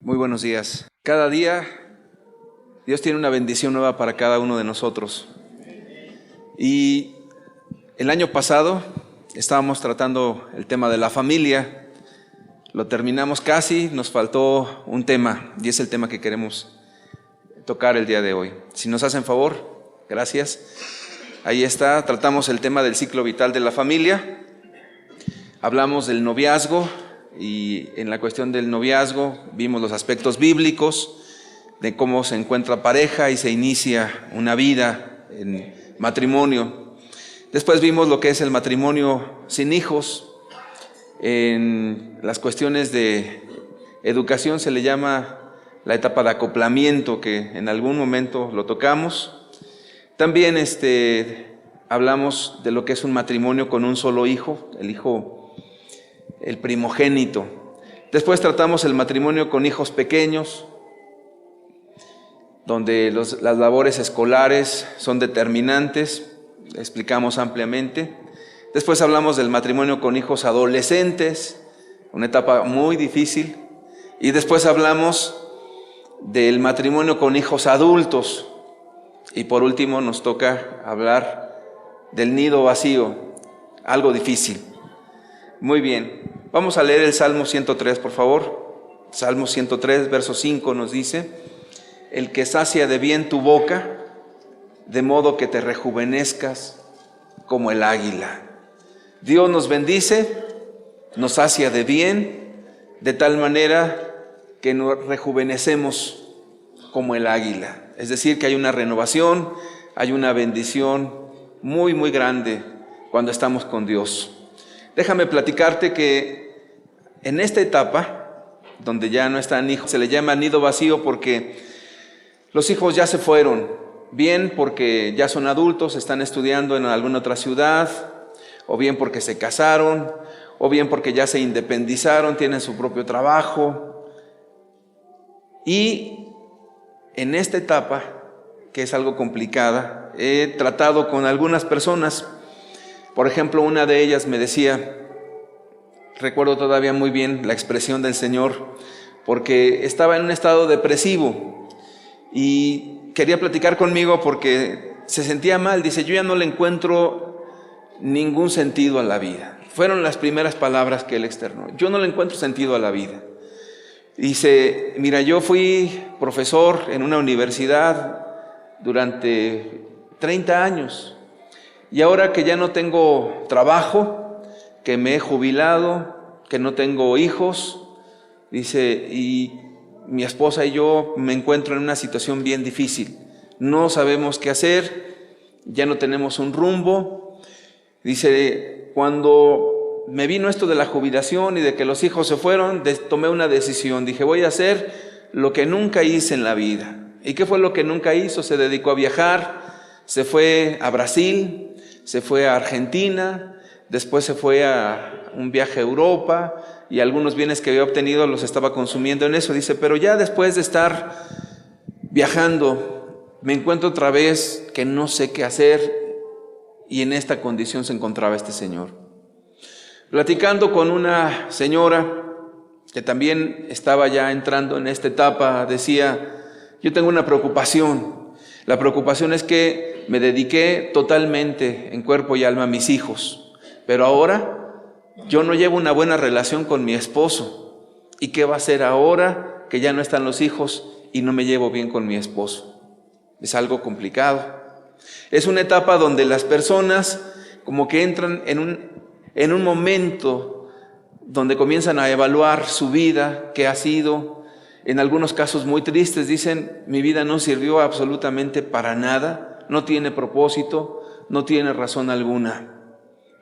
Muy buenos días. Cada día Dios tiene una bendición nueva para cada uno de nosotros. Y el año pasado estábamos tratando el tema de la familia. Lo terminamos casi, nos faltó un tema y es el tema que queremos tocar el día de hoy. Si nos hacen favor, gracias. Ahí está, tratamos el tema del ciclo vital de la familia. Hablamos del noviazgo. Y en la cuestión del noviazgo vimos los aspectos bíblicos de cómo se encuentra pareja y se inicia una vida en matrimonio. Después vimos lo que es el matrimonio sin hijos. En las cuestiones de educación se le llama la etapa de acoplamiento, que en algún momento lo tocamos. También hablamos de lo que es un matrimonio con un solo hijo, el primogénito. Después tratamos el matrimonio con hijos pequeños, donde las labores escolares son determinantes, explicamos ampliamente. Después hablamos del matrimonio con hijos adolescentes, una etapa muy difícil. Y después hablamos del matrimonio con hijos adultos. Y por último nos toca hablar del nido vacío, algo difícil. Muy bien, vamos a leer el Salmo 103, por favor. Salmo 103, verso 5 nos dice: el que sacia de bien tu boca, de modo que te rejuvenezcas como el águila. Dios nos bendice, nos sacia de bien, de tal manera que nos rejuvenecemos como el águila. Es decir, que hay una renovación, hay una bendición muy, muy grande cuando estamos con Dios. Déjame platicarte que en esta etapa, donde ya no están hijos, se le llama nido vacío porque los hijos ya se fueron, bien porque ya son adultos, están estudiando en alguna otra ciudad, o bien porque se casaron, o bien porque ya se independizaron, tienen su propio trabajo. Y en esta etapa, que es algo complicada, he tratado con algunas personas. Por ejemplo, una de ellas me decía, recuerdo todavía muy bien la expresión del Señor, porque estaba en un estado depresivo y quería platicar conmigo porque se sentía mal. Dice, yo ya no le encuentro ningún sentido a la vida. Fueron las primeras palabras que él externó. Yo no le encuentro sentido a la vida. Dice, mira, yo fui profesor en una universidad durante 30 años. Y ahora que ya no tengo trabajo, que me he jubilado, que no tengo hijos, dice, y mi esposa y yo me encuentro en una situación bien difícil. No sabemos qué hacer, ya no tenemos un rumbo. Dice, cuando me vino esto de la jubilación y de que los hijos se fueron, tomé una decisión. Dije, voy a hacer lo que nunca hice en la vida. ¿Y qué fue lo que nunca hizo? Se dedicó a viajar, se fue a Brasil, se fue a Argentina, después se fue a un viaje a Europa y algunos bienes que había obtenido los estaba consumiendo en eso. Dice, pero ya después de estar viajando, me encuentro otra vez que no sé qué hacer, y en esta condición se encontraba este señor. Platicando con una señora que también estaba ya entrando en esta etapa, decía, yo tengo una preocupación. La preocupación es que me dediqué totalmente en cuerpo y alma a mis hijos, pero ahora yo no llevo una buena relación con mi esposo. ¿Y qué va a hacer ahora que ya no están los hijos y no me llevo bien con mi esposo? Es algo complicado. Es una etapa donde las personas como que entran en un momento donde comienzan a evaluar su vida, qué ha sido. En algunos casos muy tristes dicen, mi vida no sirvió absolutamente para nada. No tiene propósito, no tiene razón alguna.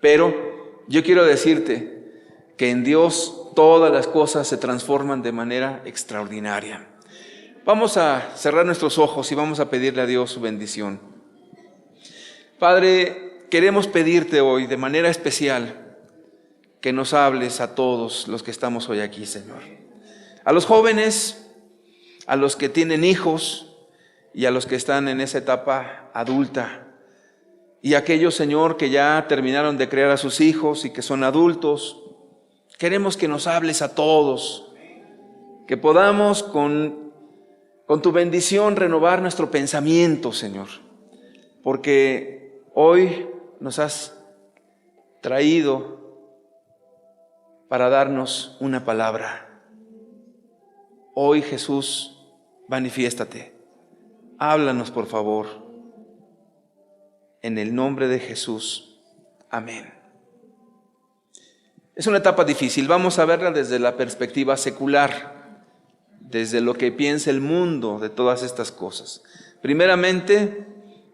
Pero yo quiero decirte que en Dios todas las cosas se transforman de manera extraordinaria. Vamos a cerrar nuestros ojos y vamos a pedirle a Dios su bendición. Padre, queremos pedirte hoy de manera especial que nos hables a todos los que estamos hoy aquí, Señor. A los jóvenes, a los que tienen hijos, y a los que están en esa etapa adulta, y aquellos, Señor, que ya terminaron de criar a sus hijos y que son adultos. Queremos que nos hables a todos que podamos con tu bendición renovar nuestro pensamiento, Señor, porque hoy nos has traído para darnos una palabra. Hoy, Jesús, manifiéstate. Háblanos, por favor. En el nombre de Jesús. Amén. Es una etapa difícil. Vamos a verla desde la perspectiva secular, desde lo que piensa el mundo de todas estas cosas. Primeramente,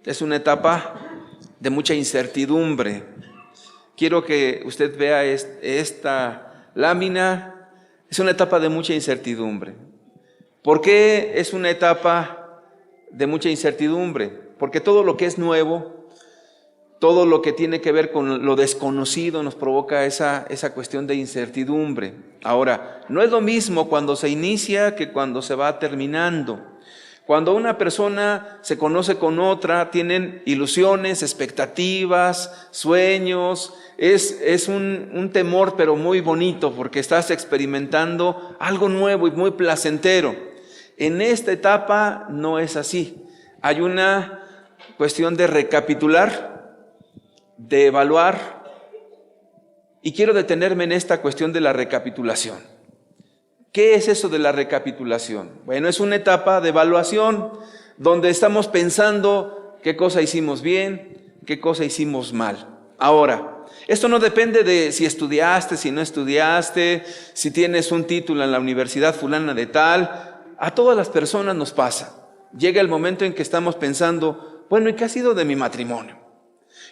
es una etapa de mucha incertidumbre. Quiero que usted vea esta lámina. Es una etapa de mucha incertidumbre. ¿Por qué es una etapa de mucha incertidumbre? Porque todo lo que es nuevo, todo lo que tiene que ver con lo desconocido nos provoca esa cuestión de incertidumbre. Ahora, no es lo mismo cuando se inicia que cuando se va terminando. Cuando una persona se conoce con otra, tienen ilusiones, expectativas, sueños. Es un temor, pero muy bonito, porque estás experimentando algo nuevo y muy placentero. En esta etapa no es así. Hay una cuestión de recapitular, de evaluar, y quiero detenerme en esta cuestión de la recapitulación. ¿Qué es eso de la recapitulación? Bueno, es una etapa de evaluación donde estamos pensando qué cosa hicimos bien, qué cosa hicimos mal. Ahora, esto no depende de si estudiaste, si no estudiaste, si tienes un título en la universidad fulana de tal. A todas las personas nos pasa. Llega el momento en que estamos pensando, bueno, ¿y qué ha sido de mi matrimonio?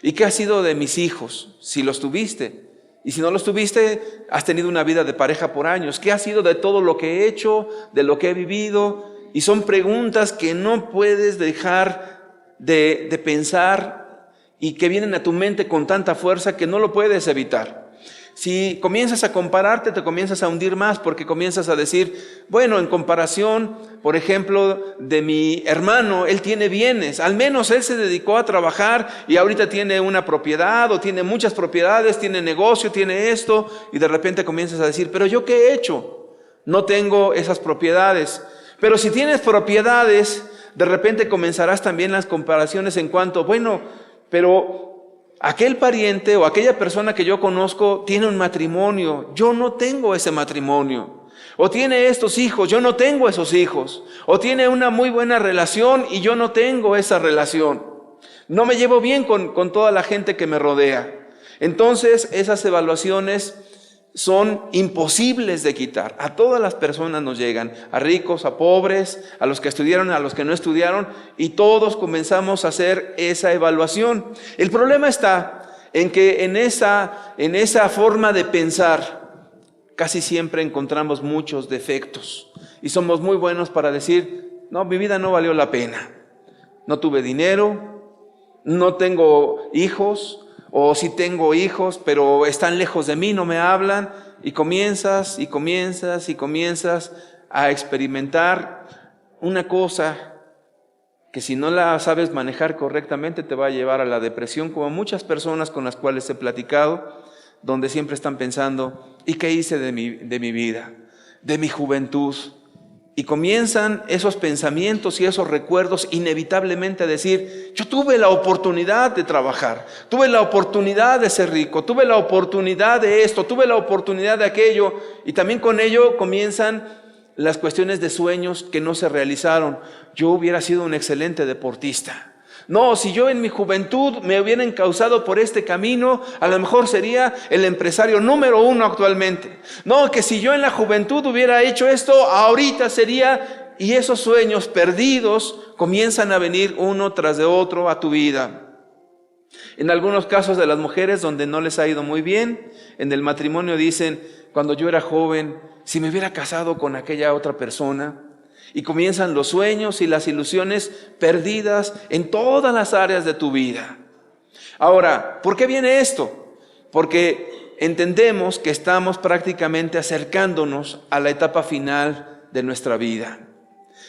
¿Y qué ha sido de mis hijos? Si los tuviste. Y si no los tuviste, has tenido una vida de pareja por años. ¿Qué ha sido de todo lo que he hecho, de lo que he vivido? Y son preguntas que no puedes dejar de pensar y que vienen a tu mente con tanta fuerza que no lo puedes evitar. Si comienzas a compararte, te comienzas a hundir más, porque comienzas a decir, bueno, en comparación, por ejemplo, de mi hermano, él tiene bienes, al menos él se dedicó a trabajar y ahorita tiene una propiedad o tiene muchas propiedades, tiene negocio, tiene esto, y de repente comienzas a decir, pero ¿yo qué he hecho? No tengo esas propiedades. Pero si tienes propiedades, de repente comenzarás también las comparaciones en cuanto, bueno, pero aquel pariente o aquella persona que yo conozco tiene un matrimonio, yo no tengo ese matrimonio. O tiene estos hijos, yo no tengo esos hijos. O tiene una muy buena relación y yo no tengo esa relación. No me llevo bien con toda la gente que me rodea. Entonces, esas evaluaciones son imposibles de quitar. A todas las personas nos llegan, a ricos, a pobres, a los que estudiaron, a los que no estudiaron, y todos comenzamos a hacer esa evaluación. El problema está en que en esa forma de pensar casi siempre encontramos muchos defectos y somos muy buenos para decir, no, mi vida no valió la pena. No tuve dinero, no tengo hijos, o si tengo hijos, pero están lejos de mí, no me hablan, y comienzas a experimentar una cosa que si no la sabes manejar correctamente te va a llevar a la depresión, como muchas personas con las cuales he platicado, donde siempre están pensando, ¿y qué hice de mi vida, de mi juventud? Y comienzan esos pensamientos y esos recuerdos inevitablemente a decir, yo tuve la oportunidad de trabajar, tuve la oportunidad de ser rico, tuve la oportunidad de esto, tuve la oportunidad de aquello. Y también con ello comienzan las cuestiones de sueños que no se realizaron. Yo hubiera sido un excelente deportista. No, si yo en mi juventud me hubiera encauzado por este camino, a lo mejor sería el empresario número 1 actualmente. No, que si yo en la juventud hubiera hecho esto, ahorita sería... Y esos sueños perdidos comienzan a venir uno tras de otro a tu vida. En algunos casos de las mujeres donde no les ha ido muy bien, en el matrimonio dicen, cuando yo era joven, si me hubiera casado con aquella otra persona... Y comienzan los sueños y las ilusiones perdidas en todas las áreas de tu vida. Ahora, ¿por qué viene esto? Porque entendemos que estamos prácticamente acercándonos a la etapa final de nuestra vida.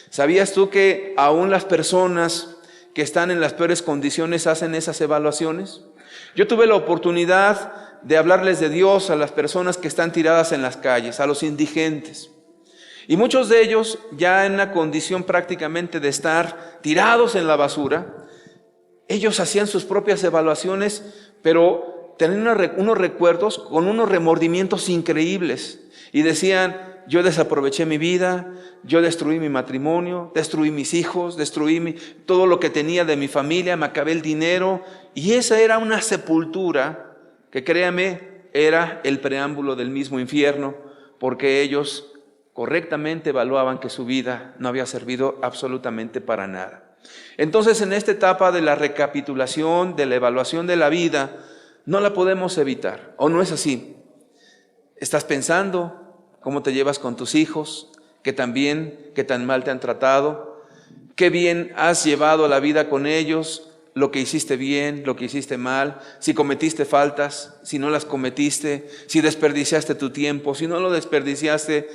¿Sabías tú que aún las personas que están en las peores condiciones hacen esas evaluaciones? Yo tuve la oportunidad de hablarles de Dios a las personas que están tiradas en las calles, a los indigentes. Y muchos de ellos, ya en la condición prácticamente de estar tirados en la basura, ellos hacían sus propias evaluaciones, pero tenían unos recuerdos con unos remordimientos increíbles. Y decían, yo desaproveché mi vida, yo destruí mi matrimonio, destruí mis hijos, destruí todo lo que tenía de mi familia, me acabé el dinero. Y esa era una sepultura que, créame, era el preámbulo del mismo infierno, porque ellos correctamente evaluaban que su vida no había servido absolutamente para nada. Entonces, en esta etapa de la recapitulación, de la evaluación de la vida, no la podemos evitar, ¿o no es así? Estás pensando cómo te llevas con tus hijos, qué tan bien, qué tan mal te han tratado, qué bien has llevado la vida con ellos, lo que hiciste bien, lo que hiciste mal, si cometiste faltas, si no las cometiste, si desperdiciaste tu tiempo, si no lo desperdiciaste.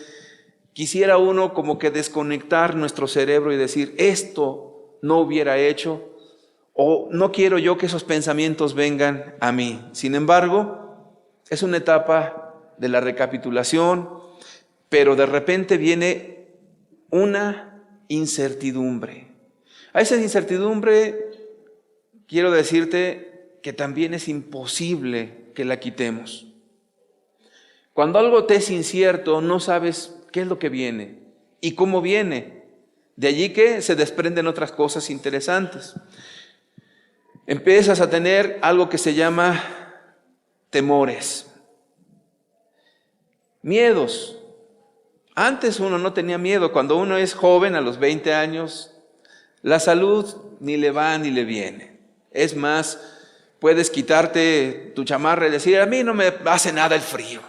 Quisiera uno como que desconectar nuestro cerebro y decir, esto no hubiera hecho, o no quiero yo que esos pensamientos vengan a mí. Sin embargo, es una etapa de la recapitulación, pero de repente viene una incertidumbre. A esa incertidumbre quiero decirte que también es imposible que la quitemos. Cuando algo te es incierto, no sabes qué es lo que viene y cómo viene. De allí que se desprenden otras cosas interesantes. Empiezas a tener algo que se llama temores, miedos. Antes uno no tenía miedo. Cuando uno es joven, a los 20 años, la salud ni le va ni le viene. Es más, puedes quitarte tu chamarra y decir, a mí no me hace nada el frío.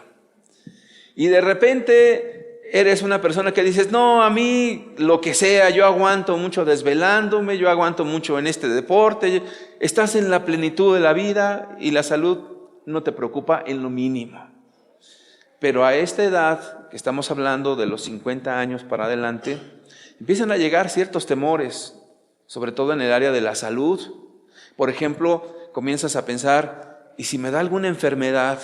Y de repente eres una persona que dices, no, a mí lo que sea, yo aguanto mucho desvelándome, yo aguanto mucho en este deporte. Estás en la plenitud de la vida y la salud no te preocupa en lo mínimo. Pero a esta edad, que estamos hablando de los 50 años para adelante, empiezan a llegar ciertos temores, sobre todo en el área de la salud. Por ejemplo, comienzas a pensar, ¿y si me da alguna enfermedad?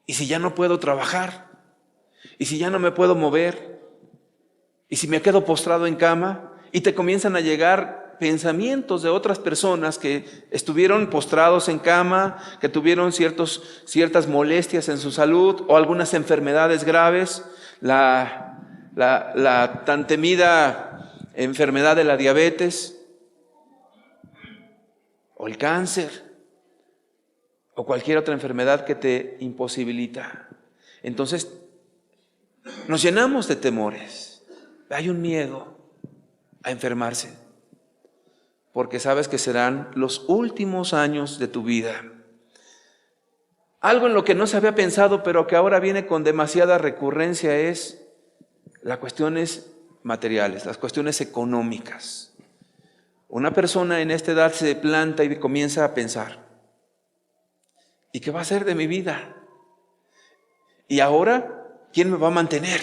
¿Y si ya no puedo trabajar? ¿Y si ya no me puedo mover? ¿Y si me quedo postrado en cama? Y te comienzan a llegar pensamientos de otras personas que estuvieron postrados en cama, que tuvieron ciertas molestias en su salud o algunas enfermedades graves, la tan temida enfermedad de la diabetes o el cáncer o cualquier otra enfermedad que te imposibilita. Entonces, nos llenamos de temores. Hay un miedo a enfermarse, porque sabes que serán los últimos años de tu vida. Algo en lo que no se había pensado, pero que ahora viene con demasiada recurrencia, es las cuestiones materiales, las cuestiones económicas. Una persona en esta edad se planta y comienza a pensar, ¿y qué va a hacer de mi vida? ¿Y ahora quién me va a mantener?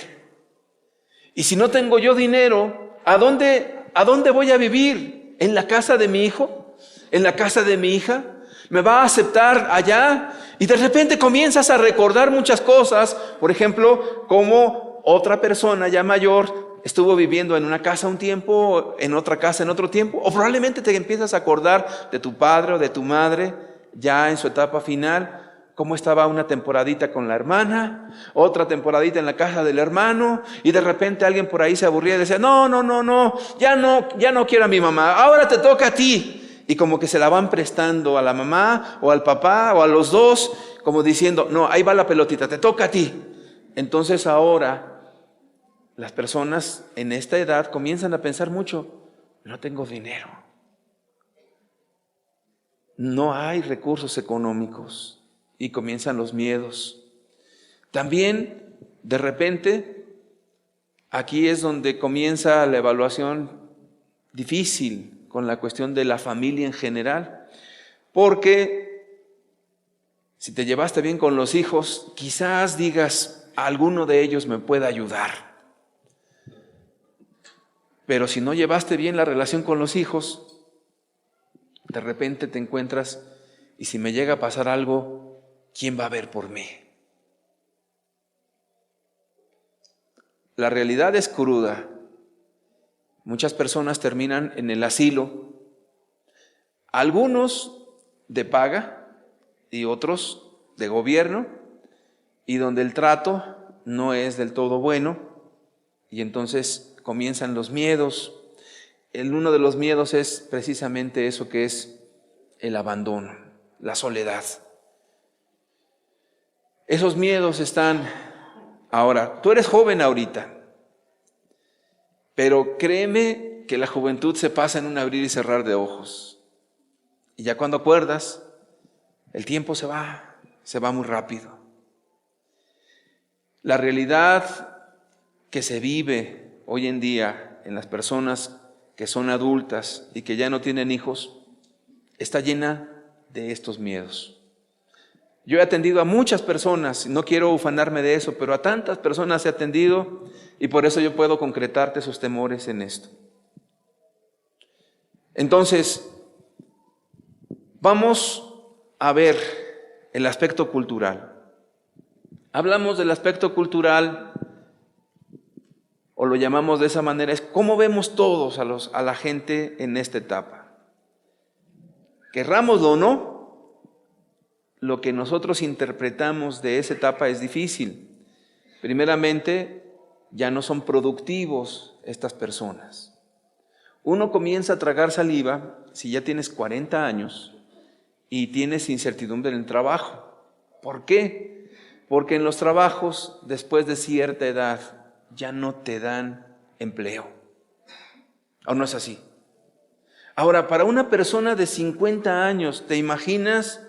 Y si no tengo yo dinero, ¿a dónde voy a vivir? ¿En la casa de mi hijo? ¿En la casa de mi hija? ¿Me va a aceptar allá? Y de repente comienzas a recordar muchas cosas. Por ejemplo, como otra persona ya mayor estuvo viviendo en una casa un tiempo, en otra casa en otro tiempo. O probablemente te empiezas a acordar de tu padre o de tu madre ya en su etapa final. Cómo estaba una temporadita con la hermana, otra temporadita en la casa del hermano, y de repente alguien por ahí se aburría y decía, no, ya no quiero a mi mamá, ahora te toca a ti. Y como que se la van prestando a la mamá o al papá o a los dos, como diciendo, no, ahí va la pelotita, te toca a ti. Entonces ahora las personas en esta edad comienzan a pensar mucho, no tengo dinero, no hay recursos económicos. Y comienzan los miedos. También, de repente, aquí es donde comienza la evaluación difícil con la cuestión de la familia en general. Porque si te llevaste bien con los hijos, quizás digas, alguno de ellos me pueda ayudar. Pero si no llevaste bien la relación con los hijos, de repente te encuentras, y si me llega a pasar algo, ¿quién va a ver por mí? la realidad es cruda. Muchas personas terminan en el asilo, algunos de paga y otros de gobierno, y donde el trato no es del todo bueno, y entonces comienzan los miedos. Uno de los miedos es precisamente eso, que es el abandono, la soledad. Esos miedos están ahora. Tú eres joven ahorita, pero créeme que la juventud se pasa en un abrir y cerrar de ojos. Y ya cuando acuerdas, el tiempo se va muy rápido. La realidad que se vive hoy en día en las personas que son adultas y que ya no tienen hijos, está llena de estos miedos. Yo he atendido a muchas personas, no quiero ufanarme de eso, pero a tantas personas he atendido y por eso yo puedo concretarte sus temores en esto. Entonces, vamos a ver el aspecto cultural. Hablamos del aspecto cultural, o lo llamamos de esa manera, es cómo vemos todos a la gente en esta etapa. Querrámoslo o no, lo que nosotros interpretamos de esa etapa es difícil. Primeramente, ya no son productivos estas personas. Uno comienza a tragar saliva si ya tienes 40 años y tienes incertidumbre en el trabajo. ¿Por qué? Porque en los trabajos, después de cierta edad, ya no te dan empleo. ¿O no es así? Ahora, para una persona de 50 años, ¿te imaginas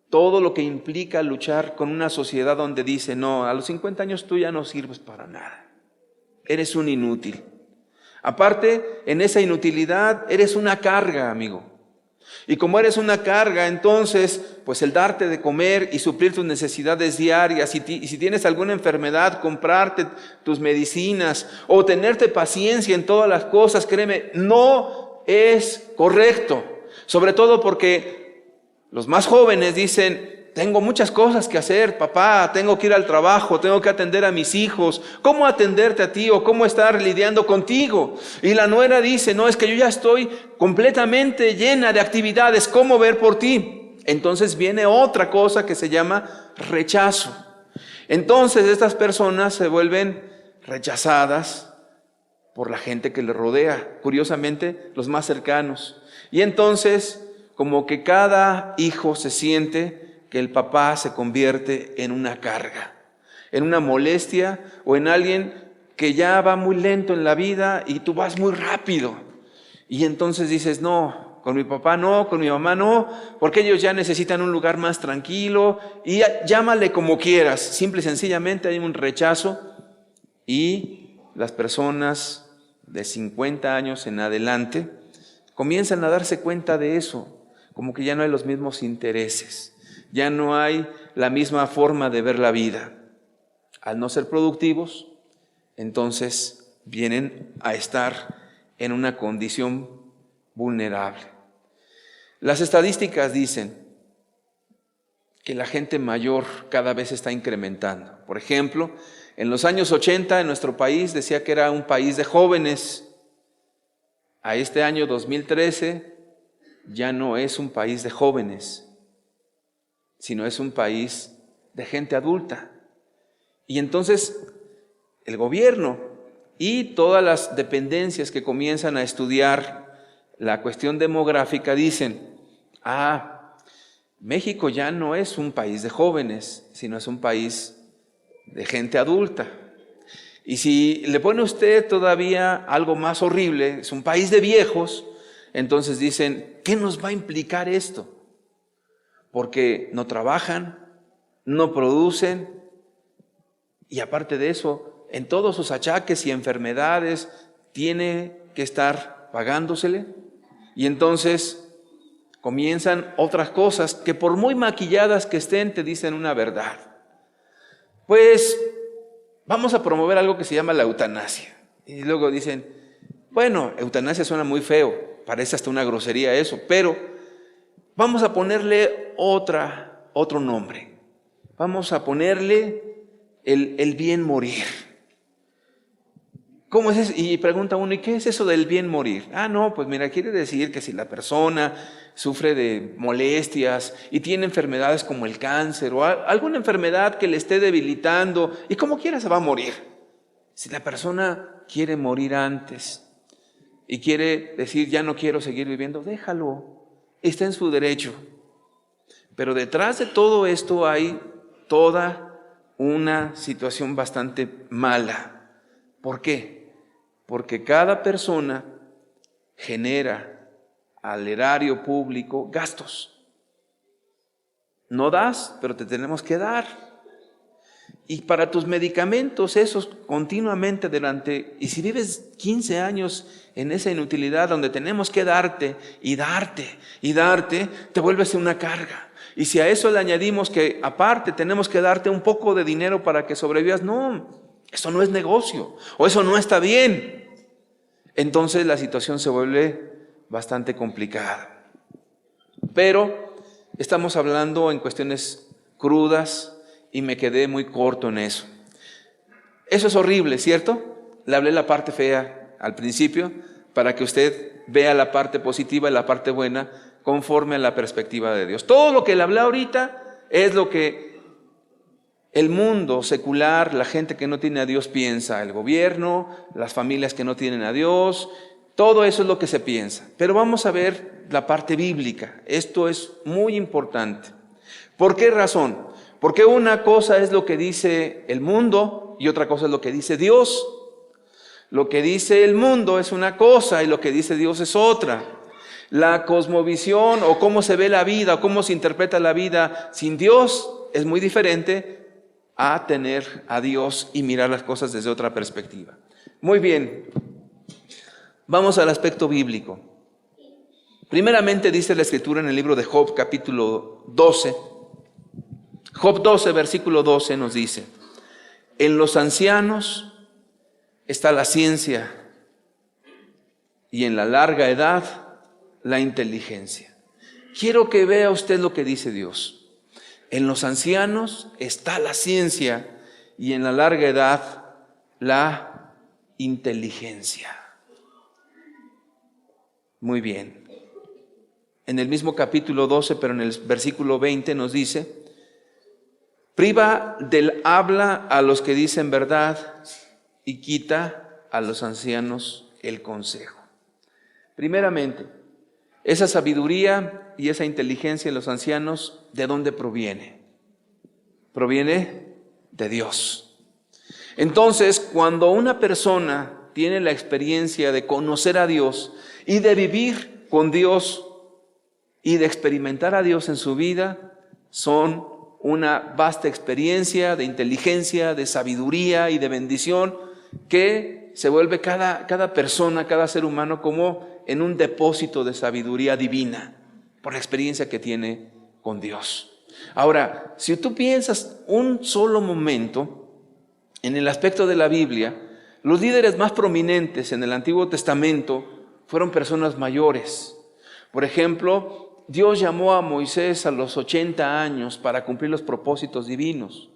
todo lo que implica luchar con una sociedad donde dice, no, a los 50 años tú ya no sirves para nada, eres un inútil? Aparte, en esa inutilidad eres una carga, amigo. Y como eres una carga, entonces, pues el darte de comer y suplir tus necesidades diarias, y si tienes alguna enfermedad, comprarte tus medicinas o tenerte paciencia en todas las cosas, créeme, no es correcto. Sobre todo porque los más jóvenes dicen, tengo muchas cosas que hacer, papá, tengo que ir al trabajo, tengo que atender a mis hijos. ¿Cómo atenderte a ti o cómo estar lidiando contigo? Y la nuera dice, no, es que yo ya estoy completamente llena de actividades, ¿cómo ver por ti? Entonces viene otra cosa que se llama rechazo. Entonces estas personas se vuelven rechazadas por la gente que les rodea, curiosamente los más cercanos. Y entonces, como que cada hijo se siente que el papá se convierte en una carga, en una molestia o en alguien que ya va muy lento en la vida y tú vas muy rápido. Y entonces dices, no, con mi papá no, con mi mamá no, porque ellos ya necesitan un lugar más tranquilo, y llámale como quieras. Simple y sencillamente hay un rechazo, y las personas de 50 años en adelante comienzan a darse cuenta de eso, como que ya no hay los mismos intereses. Ya no hay la misma forma de ver la vida. Al no ser productivos, entonces vienen a estar en una condición vulnerable. Las estadísticas dicen que la gente mayor cada vez está incrementando. Por ejemplo, en los años 80 en nuestro país decía que era un país de jóvenes. A este año 2013 ya no es un país de jóvenes, sino es un país de gente adulta. Y entonces el gobierno y todas las dependencias que comienzan a estudiar la cuestión demográfica dicen, México ya no es un país de jóvenes, sino es un país de gente adulta. Y si le pone usted todavía algo más horrible, es un país de viejos, entonces dicen, ¿qué nos va a implicar esto? Porque no trabajan, no producen, y aparte de eso, en todos sus achaques y enfermedades, tiene que estar pagándosele. Y entonces comienzan otras cosas que por muy maquilladas que estén, te dicen una verdad. Pues vamos a promover algo que se llama la eutanasia. Y luego dicen, bueno, eutanasia suena muy feo, parece hasta una grosería eso, pero vamos a ponerle otro nombre. Vamos a ponerle el bien morir. ¿Cómo es eso? Y pregunta uno, ¿y qué es eso del bien morir? No, pues mira, quiere decir que si la persona sufre de molestias y tiene enfermedades como el cáncer o alguna enfermedad que le esté debilitando, y como quiera se va a morir. Si la persona quiere morir antes y quiere decir, ya no quiero seguir viviendo, déjalo, está en su derecho. Pero detrás de todo esto hay toda una situación bastante mala. ¿Por qué? Porque cada persona genera al erario público gastos. No das, pero te tenemos que dar. Y para tus medicamentos, esos continuamente y si vives 15 años en esa inutilidad donde tenemos que darte y darte y darte, te vuelves una carga. Y si a eso le añadimos que aparte tenemos que darte un poco de dinero para que sobrevivas, no, eso no es negocio, o eso no está bien. Entonces la situación se vuelve bastante complicada. Pero estamos hablando en cuestiones crudas y me quedé muy corto en eso. Eso es horrible, ¿cierto? Le hablé la parte fea al principio para que usted vea la parte positiva y la parte buena conforme a la perspectiva de Dios. Todo lo que le hablé ahorita es lo que el mundo secular, la gente que no tiene a Dios piensa, el gobierno, las familias que no tienen a Dios, todo eso es lo que se piensa. Pero vamos a ver la parte bíblica. Esto es muy importante. ¿Por qué razón? Porque una cosa es lo que dice el mundo y otra cosa es lo que dice Dios. Lo que dice el mundo es una cosa y lo que dice Dios es otra. La cosmovisión o cómo se ve la vida o cómo se interpreta la vida sin Dios es muy diferente a tener a Dios y mirar las cosas desde otra perspectiva. Muy bien, vamos al aspecto bíblico. Primeramente dice la Escritura en el libro de Job, capítulo 12. Job 12, versículo 12 nos dice: en los ancianos está la ciencia y en la larga edad la inteligencia. Quiero que vea usted lo que dice Dios. En los ancianos está la ciencia y en la larga edad la inteligencia. Muy bien. En el mismo capítulo 12, pero en el versículo 20 nos dice: priva del habla a los que dicen verdad y quita a los ancianos el consejo. Primeramente, esa sabiduría y esa inteligencia de los ancianos, ¿de dónde proviene? Proviene de Dios. Entonces, cuando una persona tiene la experiencia de conocer a Dios y de vivir con Dios y de experimentar a Dios en su vida, son una vasta experiencia de inteligencia, de sabiduría y de bendición que se vuelve cada persona, cada ser humano como en un depósito de sabiduría divina por la experiencia que tiene con Dios. Ahora, si tú piensas un solo momento en el aspecto de la Biblia, los líderes más prominentes en el Antiguo Testamento fueron personas mayores. Por ejemplo, Dios llamó a Moisés a los 80 años para cumplir los propósitos divinos.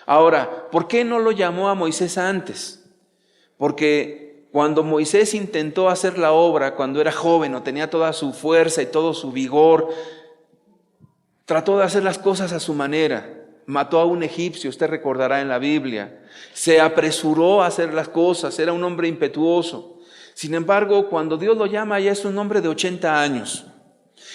Ahora, ¿por qué no lo llamó a Moisés antes? Porque cuando Moisés intentó hacer la obra cuando era joven o tenía toda su fuerza y todo su vigor, trató de hacer las cosas a su manera. Mató a un egipcio, usted recordará en la Biblia. Se apresuró a hacer las cosas, era un hombre impetuoso. Sin embargo, cuando Dios lo llama, ya es un hombre de 80 años.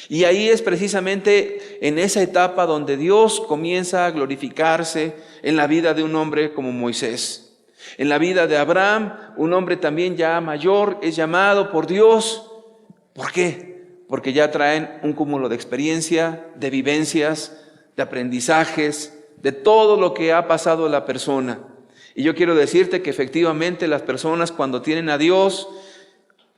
Y ahí es precisamente en esa etapa donde Dios comienza a glorificarse en la vida de un hombre como Moisés. En la vida de Abraham, un hombre también ya mayor, es llamado por Dios. ¿Por qué? Porque ya traen un cúmulo de experiencia, de vivencias, de aprendizajes, de todo lo que ha pasado a la persona. Y yo quiero decirte que efectivamente las personas cuando tienen a Dios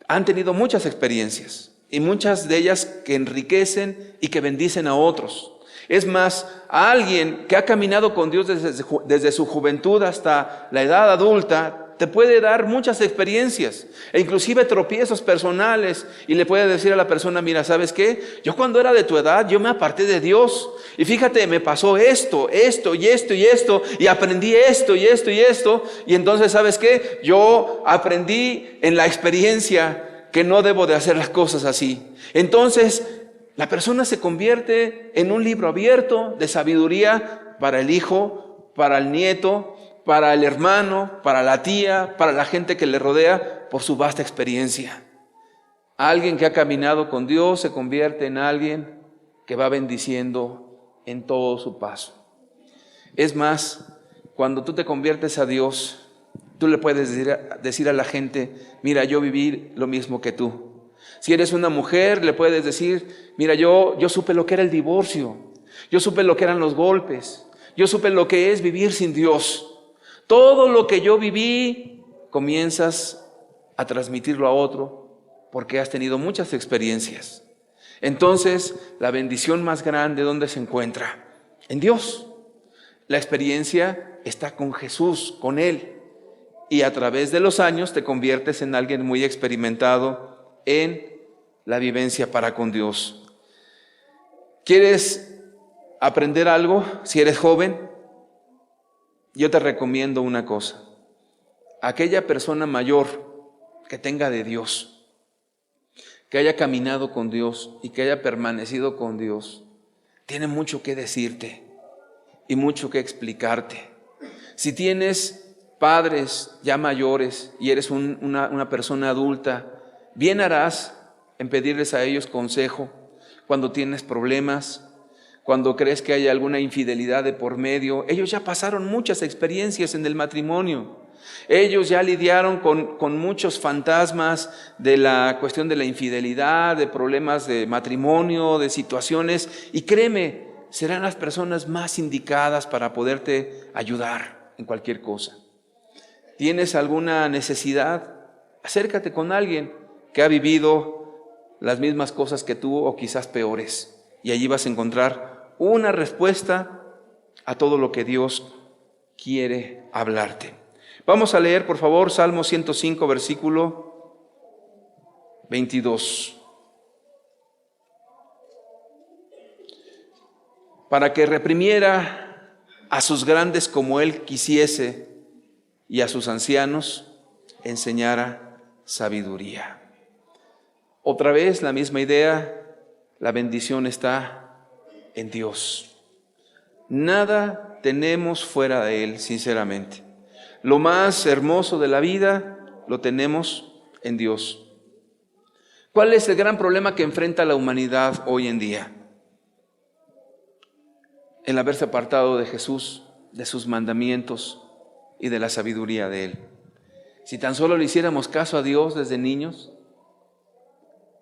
han tenido muchas experiencias y muchas de ellas que enriquecen y que bendicen a otros. Es más, a alguien que ha caminado con Dios desde su juventud hasta la edad adulta, te puede dar muchas experiencias e inclusive tropiezos personales, y le puede decir a la persona: mira, ¿sabes qué? Yo cuando era de tu edad, yo me aparté de Dios, y fíjate, me pasó esto y esto, y aprendí esto y esto y esto, y entonces, ¿sabes qué? Yo aprendí en la experiencia que no debo de hacer las cosas así. Entonces, la persona se convierte en un libro abierto de sabiduría para el hijo, para el nieto, para el hermano, para la tía, para la gente que le rodea, por su vasta experiencia. Alguien que ha caminado con Dios se convierte en alguien que va bendiciendo en todo su paso. Es más, cuando tú te conviertes a Dios, tú le puedes decir a la gente: mira, yo viví lo mismo que tú. Si eres una mujer, le puedes decir: mira, yo supe lo que era el divorcio, yo supe lo que eran los golpes, yo supe lo que es vivir sin Dios. Todo lo que yo viví, comienzas a transmitirlo a otro porque has tenido muchas experiencias. Entonces, la bendición más grande, ¿dónde se encuentra? En Dios. La experiencia está con Jesús, con Él. Y a través de los años te conviertes en alguien muy experimentado en la vivencia para con Dios. ¿Quieres aprender algo? Si eres joven, yo te recomiendo una cosa. Aquella persona mayor que tenga de Dios, que haya caminado con Dios y que haya permanecido con Dios, tiene mucho que decirte y mucho que explicarte. Si tienes padres ya mayores y eres una persona adulta, bien harás en pedirles a ellos consejo cuando tienes problemas, cuando crees que hay alguna infidelidad de por medio. Ellos ya pasaron muchas experiencias en el matrimonio. Ellos ya lidiaron con muchos fantasmas de la cuestión de la infidelidad, de problemas de matrimonio, de situaciones. Y créeme, serán las personas más indicadas para poderte ayudar en cualquier cosa. ¿Tienes alguna necesidad? Acércate con alguien que ha vivido las mismas cosas que tú o quizás peores. Y allí vas a encontrar una respuesta a todo lo que Dios quiere hablarte. Vamos a leer, por favor, Salmo 105, versículo 22. Para que reprimiera a sus grandes como él quisiese, y a sus ancianos enseñara sabiduría. Otra vez la misma idea, la bendición está en Dios. Nada tenemos fuera de Él, sinceramente. Lo más hermoso de la vida lo tenemos en Dios. ¿Cuál es el gran problema que enfrenta la humanidad hoy en día? El haberse apartado de Jesús, de sus mandamientos y de la sabiduría de Él. Si tan solo le hiciéramos caso a Dios desde niños,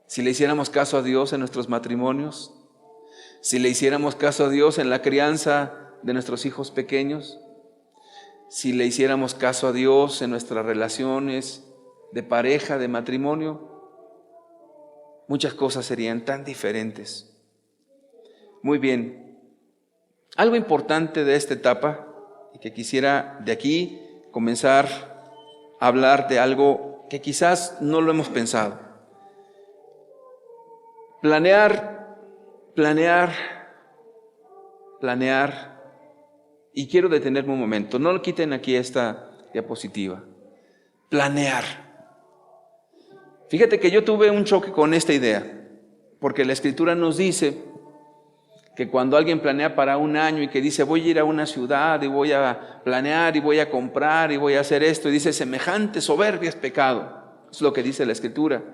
si le hiciéramos caso a Dios en nuestros matrimonios, si le hiciéramos caso a Dios en la crianza de nuestros hijos pequeños, si le hiciéramos caso a Dios en nuestras relaciones de pareja, de matrimonio, muchas cosas serían tan diferentes. Muy bien, algo importante de esta etapa, y que quisiera de aquí comenzar a hablar de algo que quizás no lo hemos pensado. Planear, y quiero detenerme un momento, no lo quiten aquí esta diapositiva. Planear. Fíjate que yo tuve un choque con esta idea, porque la Escritura nos dice que cuando alguien planea para un año y que dice: voy a ir a una ciudad y voy a planear y voy a comprar y voy a hacer esto, y dice: semejante soberbia es pecado. Es lo que dice la Escritura.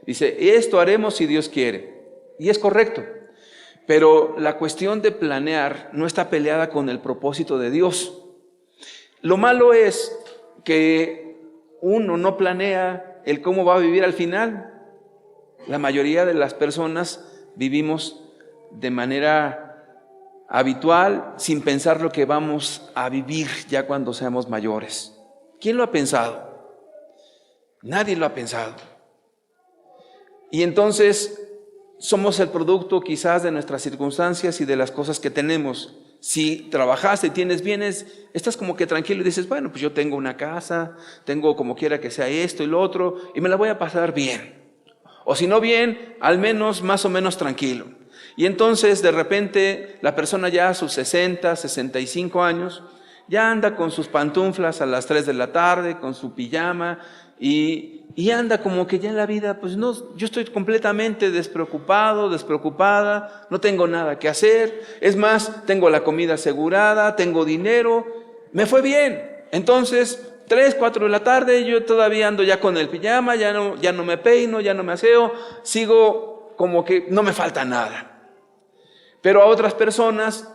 Dice: esto haremos si Dios quiere. Y es correcto. Pero la cuestión de planear no está peleada con el propósito de Dios. Lo malo es que uno no planea el cómo va a vivir al final. La mayoría de las personas vivimos de manera habitual sin pensar lo que vamos a vivir ya cuando seamos mayores. ¿Quién lo ha pensado? Nadie lo ha pensado. Y entonces somos el producto quizás de nuestras circunstancias y de las cosas que tenemos, Si trabajaste y tienes bienes, estás como que tranquilo y dices, bueno, pues yo tengo una casa, tengo como quiera que sea esto y lo otro, y me la voy a pasar bien. O si no bien, al menos más o menos tranquilo. Y entonces de repente la persona ya a sus 60, 65 años, ya anda con sus pantuflas a las 3 de la tarde, con su pijama, y anda como que ya en la vida, pues no, yo estoy completamente despreocupado, despreocupada, no tengo nada que hacer, es más, tengo la comida asegurada, tengo dinero, me fue bien. Entonces, 3, 4 de la tarde, yo todavía ando ya con el pijama, ya no me peino, ya no me aseo, sigo como que no me falta nada. Pero a otras personas,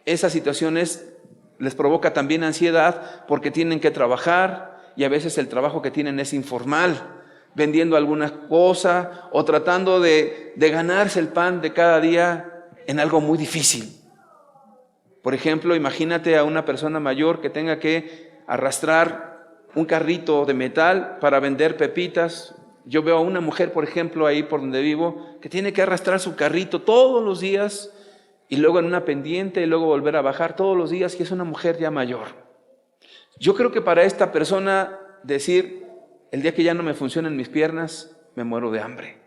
esas situaciones les provoca también ansiedad porque tienen que trabajar, y a veces el trabajo que tienen es informal, vendiendo alguna cosa o tratando de ganarse el pan de cada día en algo muy difícil. Por ejemplo, imagínate a una persona mayor que tenga que arrastrar un carrito de metal para vender pepitas. Yo veo a una mujer, por ejemplo, ahí por donde vivo, que tiene que arrastrar su carrito todos los días y luego en una pendiente y luego volver a bajar todos los días, y es una mujer ya mayor. Yo creo que para esta persona decir, el día que ya no me funcionan mis piernas, me muero de hambre.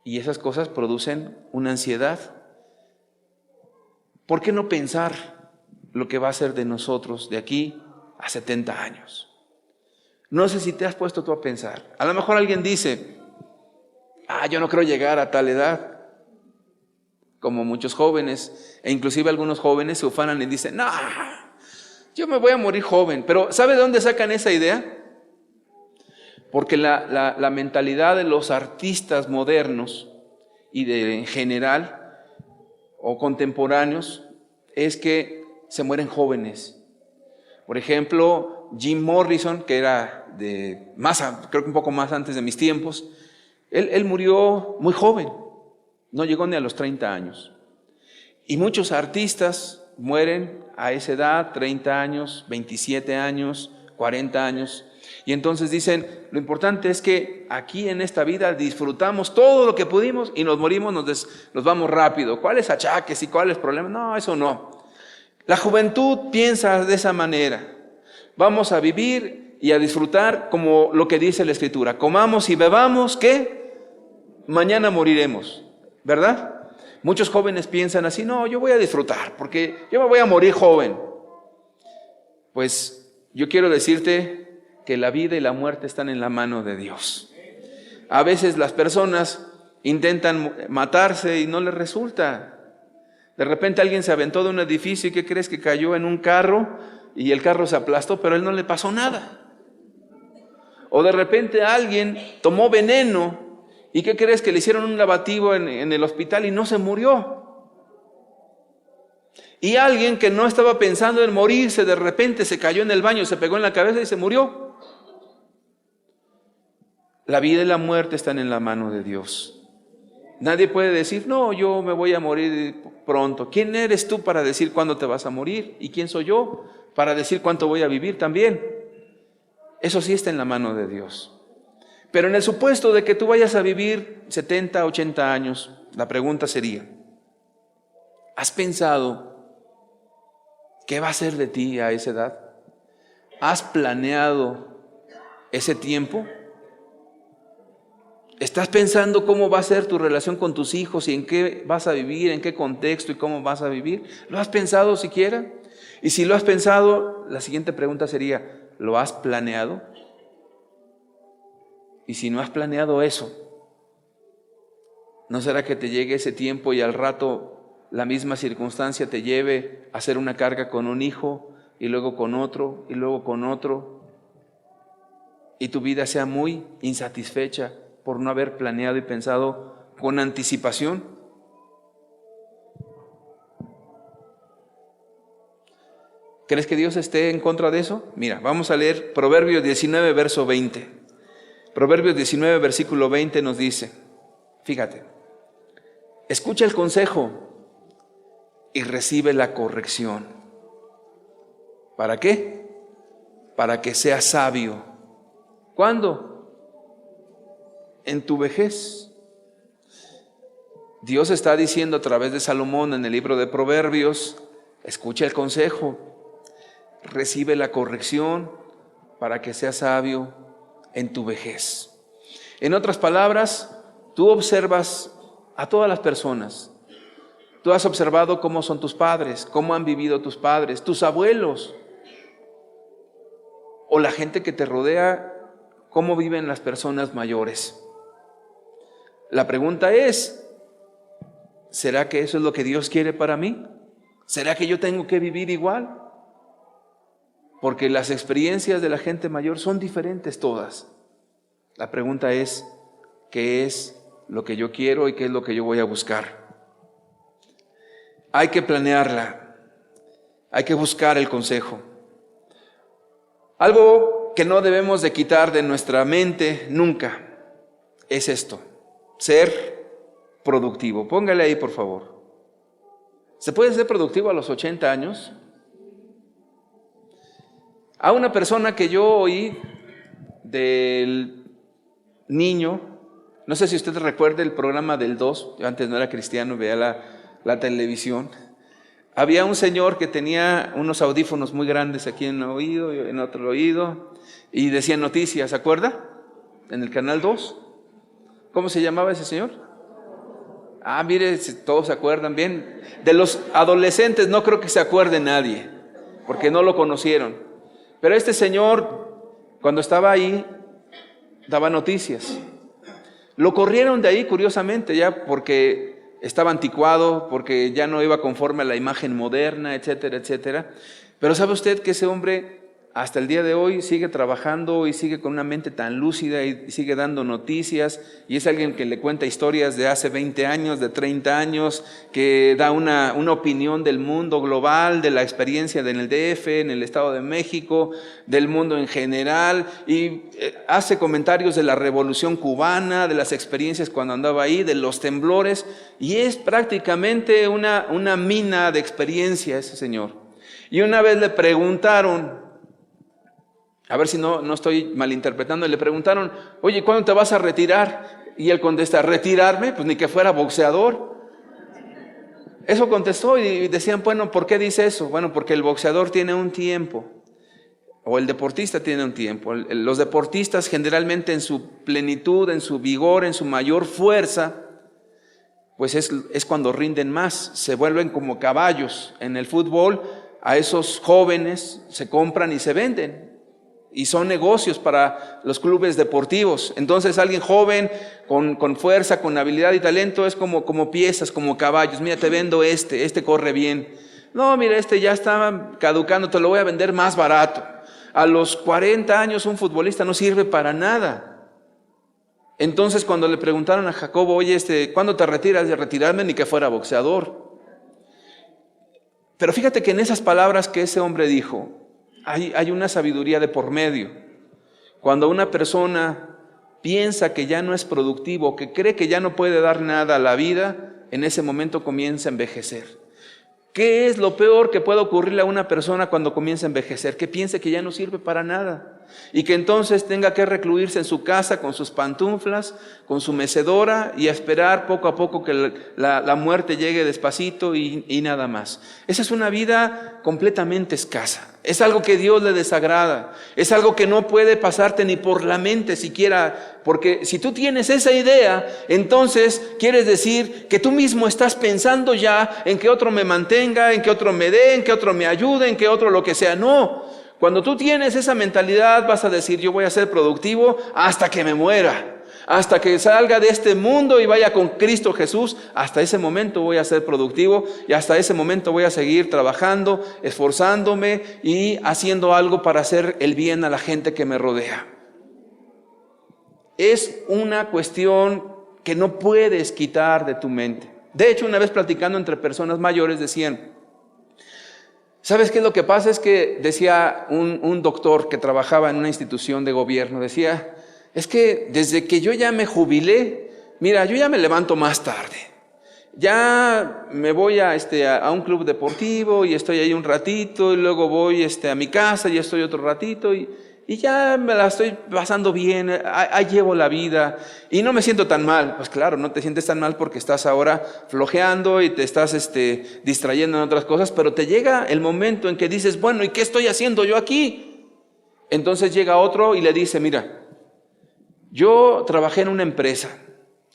Y esas cosas producen una ansiedad. ¿Por qué no pensar lo que va a ser de nosotros de aquí a 70 años? No sé si te has puesto tú a pensar. A lo mejor alguien dice, yo no creo llegar a tal edad, como muchos jóvenes, e inclusive algunos jóvenes se ufanan y dicen, no, yo me voy a morir joven. Pero ¿sabe de dónde sacan esa idea? Porque la mentalidad de los artistas modernos y en general o contemporáneos es que se mueren jóvenes. Por ejemplo, Jim Morrison, que era creo que un poco más antes de mis tiempos, él murió muy joven, no llegó ni a los 30 años. Y muchos artistas mueren a esa edad, 30 años, 27 años, 40 años. Y entonces dicen, lo importante es que aquí en esta vida disfrutamos todo lo que pudimos y nos morimos, nos vamos rápido. ¿Cuáles achaques y cuáles problemas? No, eso no. La juventud piensa de esa manera. Vamos a vivir y a disfrutar como lo que dice la Escritura. Comamos y bebamos, ¿qué? Mañana moriremos, ¿verdad? Muchos jóvenes piensan así, no, yo voy a disfrutar porque yo me voy a morir joven. Pues yo quiero decirte que la vida y la muerte están en la mano de Dios. A veces las personas intentan matarse y no les resulta. De repente alguien se aventó de un edificio y ¿qué crees? Que cayó en un carro y el carro se aplastó, pero a él no le pasó nada. O de repente alguien tomó veneno y ¿qué crees? Que le hicieron un lavativo en el hospital y no se murió. Y alguien que no estaba pensando en morirse, de repente se cayó en el baño, se pegó en la cabeza y se murió. La vida y la muerte están en la mano de Dios. Nadie puede decir, no, yo me voy a morir pronto. ¿Quién eres tú para decir cuándo te vas a morir? ¿Y quién soy yo para decir cuánto voy a vivir también? Eso sí está en la mano de Dios. Pero en el supuesto de que tú vayas a vivir 70, 80 años, la pregunta sería, ¿has pensado qué va a ser de ti a esa edad? ¿Has planeado ese tiempo? ¿Estás pensando cómo va a ser tu relación con tus hijos y en qué vas a vivir, en qué contexto y cómo vas a vivir? ¿Lo has pensado siquiera? Y si lo has pensado, la siguiente pregunta sería, ¿lo has planeado? Y si no has planeado eso, ¿no será que te llegue ese tiempo y al rato la misma circunstancia te lleve a hacer una carga con un hijo y luego con otro y luego con otro? Y tu vida sea muy insatisfecha por no haber planeado y pensado con anticipación. ¿Crees que Dios esté en contra de eso? Mira, vamos a leer Proverbios 19, verso 20. Proverbios 19, versículo 20 nos dice, fíjate, escucha el consejo y recibe la corrección. ¿Para qué? Para que seas sabio. ¿Cuándo? En tu vejez. Dios está diciendo a través de Salomón en el libro de Proverbios: escucha el consejo, recibe la corrección para que seas sabio en tu vejez. En otras palabras, tú observas a todas las personas. Tú has observado cómo son tus padres, cómo han vivido tus padres, tus abuelos, o la gente que te rodea, cómo viven las personas mayores. La pregunta es: ¿será que eso es lo que Dios quiere para mí? ¿Será que yo tengo que vivir igual? Porque las experiencias de la gente mayor son diferentes todas. La pregunta es: ¿qué es lo que yo quiero y qué es lo que yo voy a buscar? Hay que planearla, hay que buscar el consejo. Algo que no debemos de quitar de nuestra mente nunca es esto: ser productivo. Póngale ahí, por favor. ¿Se puede ser productivo a los 80 años? A una persona que yo oí del niño, no sé si usted recuerda el programa del 2, yo antes no era cristiano, veía la televisión. Había un señor que tenía unos audífonos muy grandes aquí en un oído y en otro oído, y decía noticias, ¿se acuerda? En el canal 2. ¿Cómo se llamaba ese señor? Mire, si todos se acuerdan bien. De los adolescentes no creo que se acuerde nadie, porque no lo conocieron. Pero este señor, cuando estaba ahí, daba noticias. Lo corrieron de ahí, curiosamente, ya porque estaba anticuado, porque ya no iba conforme a la imagen moderna, etcétera, etcétera. Pero ¿sabe usted que ese hombre hasta el día de hoy sigue trabajando y sigue con una mente tan lúcida y sigue dando noticias? Y es alguien que le cuenta historias de hace 20 años, de 30 años, que da una opinión del mundo global, de la experiencia en el DF, en el Estado de México, del mundo en general, y hace comentarios de la Revolución Cubana, de las experiencias cuando andaba ahí, de los temblores, y es prácticamente una mina de experiencia ese señor. Y una vez le preguntaron, a ver si no estoy malinterpretando, le preguntaron: oye, ¿cuándo te vas a retirar? Y él contesta: ¿retirarme? Pues ni que fuera boxeador. Eso contestó, y decían: bueno, ¿por qué dice eso? Bueno, porque el boxeador tiene un tiempo, o el deportista tiene un tiempo. Los deportistas generalmente en su plenitud, en su vigor, en su mayor fuerza, pues es cuando rinden más, se vuelven como caballos. En el fútbol, a esos jóvenes se compran y se venden, y son negocios para los clubes deportivos. Entonces alguien joven, con fuerza, con habilidad y talento, es como piezas, como caballos. Mira, te vendo este corre bien. No, mira, este ya está caducando, te lo voy a vender más barato. A los 40 años un futbolista no sirve para nada. Entonces cuando le preguntaron a Jacobo: oye, ¿cuándo te retiras? De retirarme ni que fuera boxeador. Pero fíjate que en esas palabras que ese hombre dijo, hay una sabiduría de por medio. Cuando una persona piensa que ya no es productivo, que cree que ya no puede dar nada a la vida, en ese momento comienza a envejecer. ¿Qué es lo peor que puede ocurrirle a una persona cuando comienza a envejecer? Que piense que ya no sirve para nada y que entonces tenga que recluirse en su casa con sus pantuflas, con su mecedora, y a esperar poco a poco que la muerte llegue despacito y nada más. Esa es una vida completamente escasa. Es algo que Dios le desagrada. Es algo que no puede pasarte ni por la mente siquiera, porque si tú tienes esa idea, entonces quieres decir que tú mismo estás pensando ya en que otro me mantenga, en que otro me dé, en que otro me ayude, en que otro lo que sea. No, cuando tú tienes esa mentalidad vas a decir: yo voy a ser productivo hasta que me muera, hasta que salga de este mundo y vaya con Cristo Jesús. Hasta ese momento voy a ser productivo, y hasta ese momento voy a seguir trabajando, esforzándome y haciendo algo para hacer el bien a la gente que me rodea. Es una cuestión que no puedes quitar de tu mente. De hecho, una vez platicando entre personas mayores decían: ¿sabes qué es lo que pasa? Es que decía un doctor que trabajaba en una institución de gobierno, decía: es que desde que yo ya me jubilé, mira, yo ya me levanto más tarde. Ya me voy a un club deportivo y estoy ahí un ratito, y luego voy a mi casa y estoy otro ratito, y y ya me la estoy pasando bien, ahí llevo la vida y no me siento tan mal. Pues claro, no te sientes tan mal porque estás ahora flojeando y te estás distrayendo en otras cosas, pero te llega el momento en que dices, bueno, ¿y qué estoy haciendo yo aquí? Entonces llega otro y le dice, mira, yo trabajé en una empresa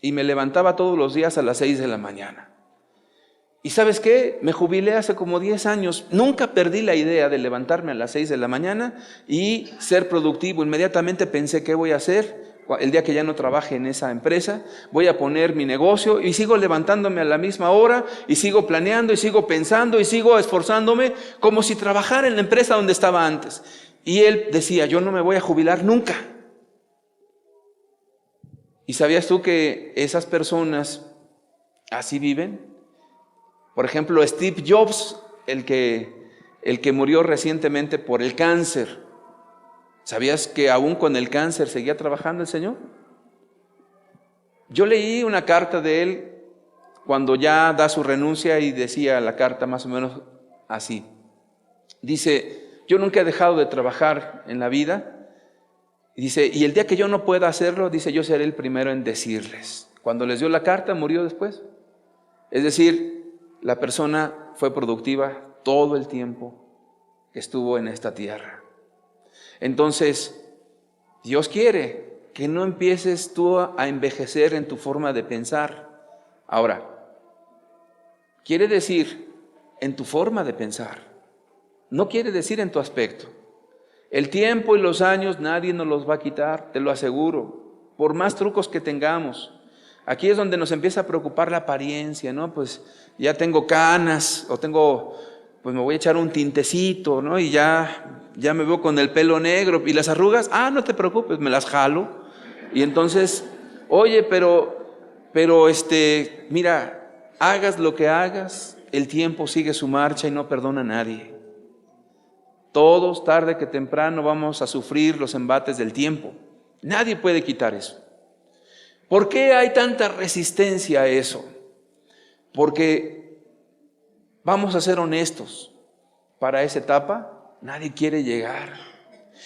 y me levantaba todos los días a las 6 de la mañana. ¿Y sabes qué? Me jubilé hace como 10 años. Nunca perdí la idea de levantarme a las 6 de la mañana y ser productivo. Inmediatamente pensé, ¿qué voy a hacer? El día que ya no trabaje en esa empresa, voy a poner mi negocio y sigo levantándome a la misma hora y sigo planeando y sigo pensando y sigo esforzándome como si trabajara en la empresa donde estaba antes. Y él decía, yo no me voy a jubilar nunca. ¿Y sabías tú que esas personas así viven? Por ejemplo, Steve Jobs, el que murió recientemente por el cáncer. ¿Sabías que aún con el cáncer seguía trabajando el Señor? Yo leí una carta de él cuando ya da su renuncia y decía la carta más o menos así. Dice, yo nunca he dejado de trabajar en la vida. Y dice, y el día que yo no pueda hacerlo, dice, yo seré el primero en decirles. Cuando les dio la carta, murió después. Es decir, la persona fue productiva todo el tiempo que estuvo en esta tierra. Entonces, Dios quiere que no empieces tú a envejecer en tu forma de pensar. Ahora, quiere decir en tu forma de pensar, no quiere decir en tu aspecto. El tiempo y los años nadie nos los va a quitar, te lo aseguro, por más trucos que tengamos. Aquí es donde nos empieza a preocupar la apariencia, ¿no? Pues ya tengo canas o pues me voy a echar un tintecito, ¿no? Y ya me veo con el pelo negro y las arrugas, no te preocupes, me las jalo. Y entonces, oye, pero mira, hagas lo que hagas, el tiempo sigue su marcha y no perdona a nadie. Todos, tarde que temprano, vamos a sufrir los embates del tiempo. Nadie puede quitar eso. ¿Por qué hay tanta resistencia a eso? Porque, vamos a ser honestos, para esa etapa nadie quiere llegar.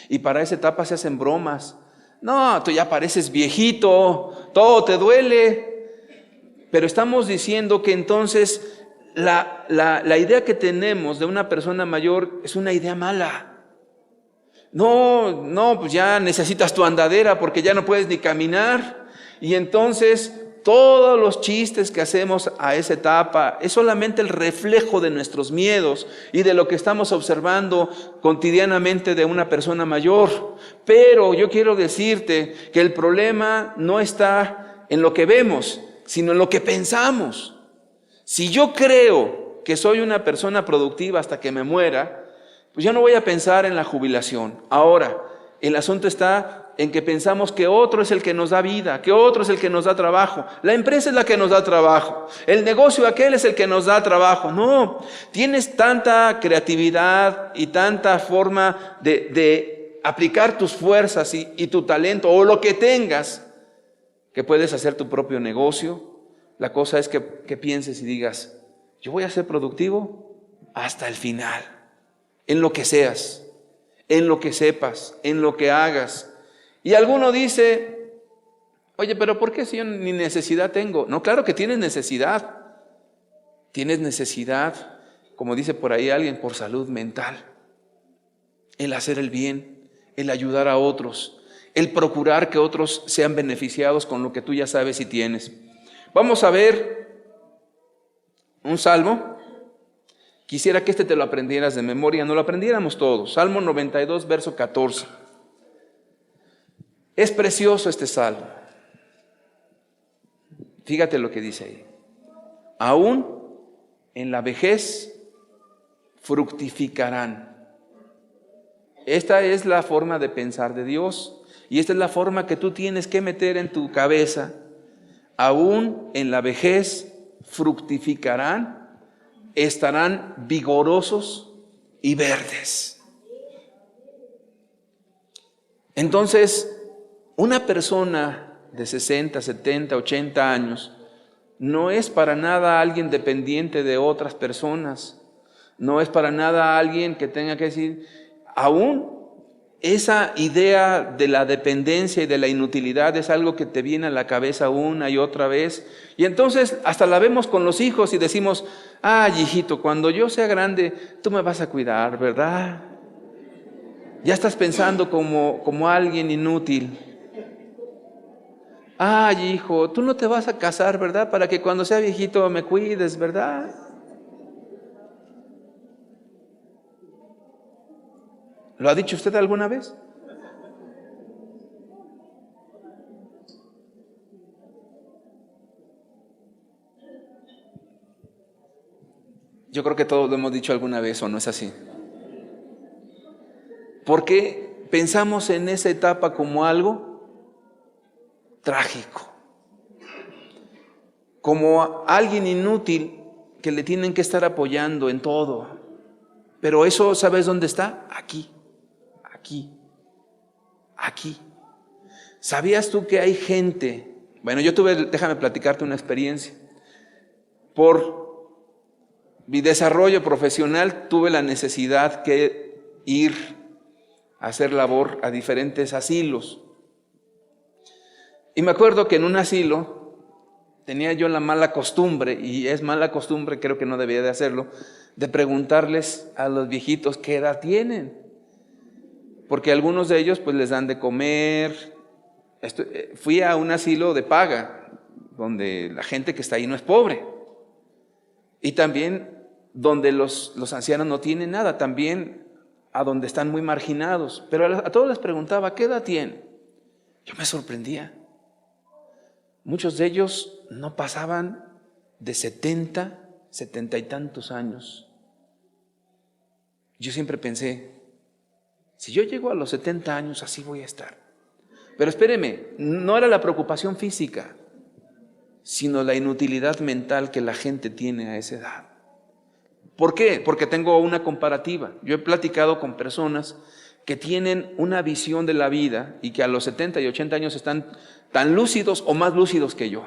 Y para esa etapa se hacen bromas. No, tú ya pareces viejito, todo te duele. Pero estamos diciendo que entonces la idea que tenemos de una persona mayor es una idea mala. No, pues ya necesitas tu andadera porque ya no puedes ni caminar. Y entonces todos los chistes que hacemos a esa etapa es solamente el reflejo de nuestros miedos y de lo que estamos observando cotidianamente de una persona mayor. Pero yo quiero decirte que el problema no está en lo que vemos, sino en lo que pensamos. Si yo creo que soy una persona productiva hasta que me muera, pues yo no voy a pensar en la jubilación. Ahora, el asunto está en que pensamos que otro es el que nos da vida, que otro es el que nos da trabajo. La empresa es la que nos da trabajo. El negocio aquel es el que nos da trabajo. No, tienes tanta creatividad y tanta forma de aplicar tus fuerzas y tu talento o lo que tengas, que puedes hacer tu propio negocio. La cosa es que pienses y digas, yo voy a ser productivo hasta el final, en lo que seas, en lo que sepas, en lo que hagas. Y alguno dice, oye, pero ¿por qué si yo ni necesidad tengo? No, claro que tienes necesidad. Tienes necesidad, como dice por ahí alguien, por salud mental. El hacer el bien, el ayudar a otros, el procurar que otros sean beneficiados con lo que tú ya sabes y tienes. Vamos a ver un salmo. Quisiera que te lo aprendieras de memoria, no lo aprendiéramos todos. Salmo 92, verso 14. Es precioso este salmo. Fíjate lo que dice ahí. Aún en la vejez fructificarán. Esta es la forma de pensar de Dios y esta es la forma que tú tienes que meter en tu cabeza. Aún en la vejez fructificarán, estarán vigorosos y verdes. Entonces, una persona de 60, 70, 80 años no es para nada alguien dependiente de otras personas, no es para nada alguien que tenga que decir, aún esa idea de la dependencia y de la inutilidad es algo que te viene a la cabeza una y otra vez. Y entonces hasta la vemos con los hijos y decimos, ay, hijito, cuando yo sea grande, tú me vas a cuidar, ¿verdad? Ya estás pensando como alguien inútil. Ay, hijo, tú no te vas a casar, ¿verdad? Para que cuando sea viejito me cuides, ¿verdad? ¿Lo ha dicho usted alguna vez? Yo creo que todos lo hemos dicho alguna vez, ¿o no es así? Porque pensamos en esa etapa como algo trágico, como alguien inútil que le tienen que estar apoyando en todo. Pero eso, ¿sabes dónde está? Aquí. ¿Sabías tú que hay gente? Bueno, déjame platicarte una experiencia. Por mi desarrollo profesional tuve la necesidad que ir a hacer labor a diferentes asilos. Y me acuerdo que en un asilo tenía yo la mala costumbre, y es mala costumbre, creo que no debía de hacerlo, de preguntarles a los viejitos qué edad tienen. Porque algunos de ellos pues les dan de comer. Fui a un asilo de paga, donde la gente que está ahí no es pobre. Y también donde los ancianos no tienen nada, también a donde están muy marginados. Pero a todos les preguntaba, ¿qué edad tienen? Yo me sorprendía. Muchos de ellos no pasaban de 70 y tantos años. Yo siempre pensé, si yo llego a los 70 años, así voy a estar. Pero espéreme, no era la preocupación física, sino la inutilidad mental que la gente tiene a esa edad. ¿Por qué? Porque tengo una comparativa. Yo he platicado con personas que tienen una visión de la vida y que a los 70 y 80 años están tan lúcidos o más lúcidos que yo.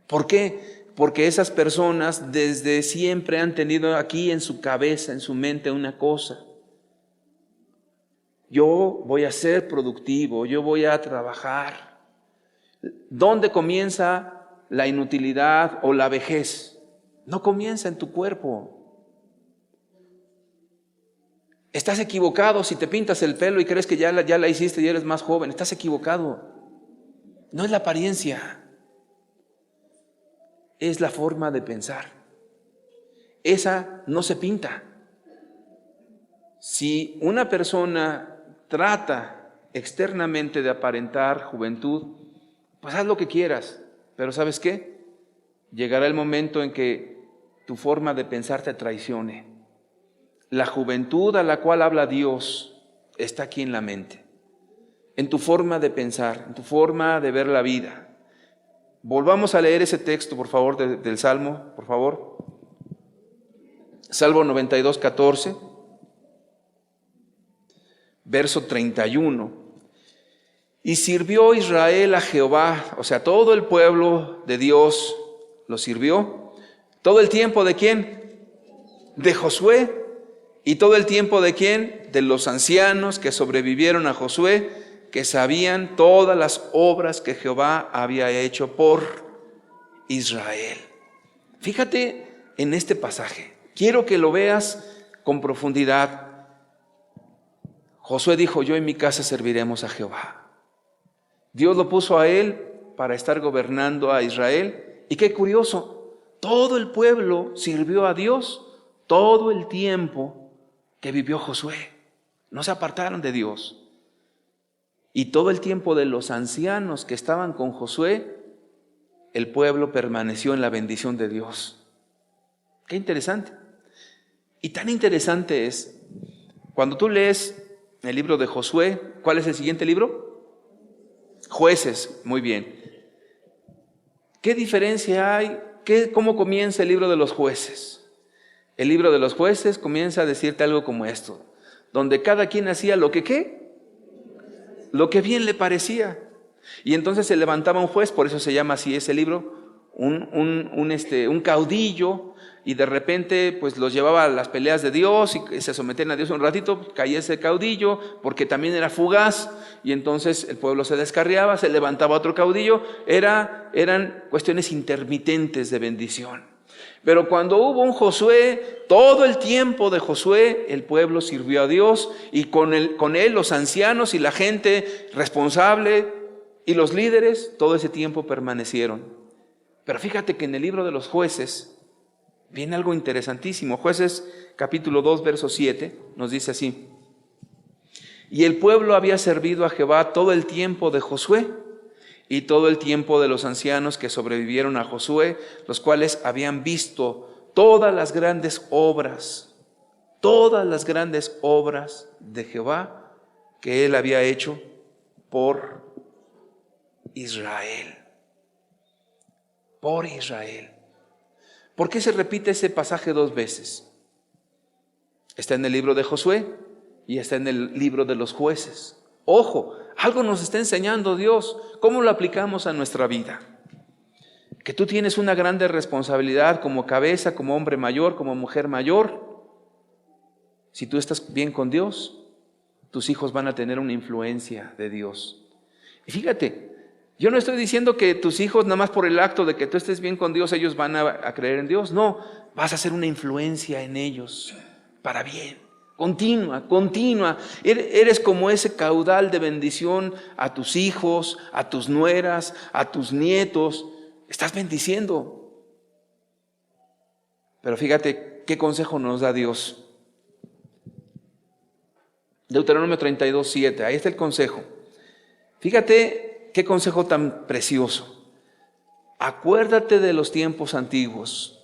¿Por qué? Porque esas personas desde siempre han tenido aquí en su cabeza, en su mente una cosa. Yo voy a ser productivo, yo voy a trabajar. ¿Dónde comienza la inutilidad o la vejez? No comienza en tu cuerpo. Estás equivocado si te pintas el pelo y crees que ya la hiciste y eres más joven. Estás equivocado. No es la apariencia, es la forma de pensar. Esa no se pinta. Si una persona trata externamente de aparentar juventud, pues haz lo que quieras, pero ¿sabes qué? Llegará el momento en que tu forma de pensar te traicione. La juventud a la cual habla Dios está aquí en la mente, en tu forma de pensar, en tu forma de ver la vida. Volvamos a leer ese texto, por favor, del Salmo, por favor. Salmo 92, 14. Verso 31, y sirvió Israel a Jehová, o sea, todo el pueblo de Dios lo sirvió. ¿Todo el tiempo de quién? De Josué. ¿Y todo el tiempo de quién? De los ancianos que sobrevivieron a Josué, que sabían todas las obras que Jehová había hecho por Israel. Fíjate en este pasaje, quiero que lo veas con profundidad. Josué dijo, yo y mi casa serviremos a Jehová. Dios lo puso a él para estar gobernando a Israel. Y qué curioso, todo el pueblo sirvió a Dios todo el tiempo que vivió Josué. No se apartaron de Dios. Y todo el tiempo de los ancianos que estaban con Josué, el pueblo permaneció en la bendición de Dios. Qué interesante. Y tan interesante es, cuando tú lees el libro de Josué, ¿cuál es el siguiente libro? Jueces, muy bien. ¿Qué diferencia hay? ¿Cómo comienza el libro de los jueces? El libro de los jueces comienza a decirte algo como esto, donde cada quien hacía lo que ¿qué? Lo que bien le parecía. Y entonces se levantaba un juez, por eso se llama así ese libro, un caudillo, y de repente pues los llevaba a las peleas de Dios y se sometían a Dios un ratito, caía ese caudillo porque también era fugaz, y entonces el pueblo se descarriaba, se levantaba otro caudillo. Eran cuestiones intermitentes de bendición. Pero cuando hubo un Josué, todo el tiempo de Josué, el pueblo sirvió a Dios, y con él los ancianos y la gente responsable y los líderes, todo ese tiempo permanecieron. Pero fíjate que en el libro de los Jueces viene algo interesantísimo. Jueces capítulo 2, verso 7, nos dice así: y el pueblo había servido a Jehová todo el tiempo de Josué y todo el tiempo de los ancianos que sobrevivieron a Josué, los cuales habían visto todas las grandes obras de Jehová que él había hecho por Israel. Por Israel. ¿Por qué se repite ese pasaje dos veces? Está en el libro de Josué y está en el libro de los Jueces. Ojo, algo nos está enseñando Dios. ¿Cómo lo aplicamos a nuestra vida? Que tú tienes una grande responsabilidad como cabeza, como hombre mayor, como mujer mayor. Si tú estás bien con Dios, tus hijos van a tener una influencia de Dios. Y fíjate, yo no estoy diciendo que tus hijos, nada más por el acto de que tú estés bien con Dios, ellos van a creer en Dios. No, vas a hacer una influencia en ellos para bien, continua. Eres como ese caudal de bendición a tus hijos, a tus nueras, a tus nietos. Estás bendiciendo. Pero fíjate qué consejo nos da Dios. Deuteronomio 32, 7, ahí está el consejo. Fíjate qué consejo tan precioso. Acuérdate de los tiempos antiguos.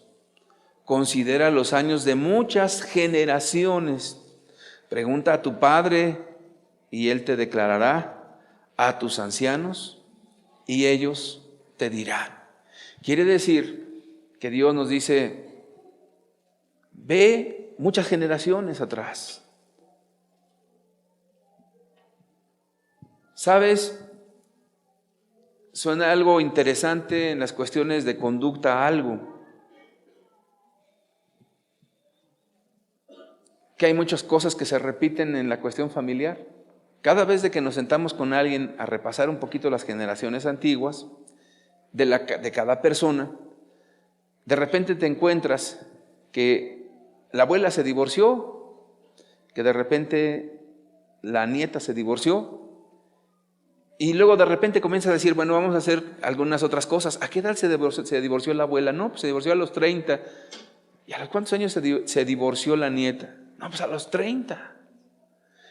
Considera los años de muchas generaciones. Pregunta a tu padre y él te declarará, a tus ancianos y ellos te dirán. Quiere decir que Dios nos dice, ve muchas generaciones atrás. ¿Sabes? Suena algo interesante en las cuestiones de conducta, algo. Que hay muchas cosas que se repiten en la cuestión familiar. Cada vez de que nos sentamos con alguien a repasar un poquito las generaciones antiguas de cada persona, de repente te encuentras que la abuela se divorció, que de repente la nieta se divorció, y luego de repente comienzas a decir, bueno, vamos a hacer algunas otras cosas. ¿A qué edad se divorció la abuela? No, pues se divorció a los 30. ¿Y a los cuántos años se divorció la nieta? No, pues a los 30.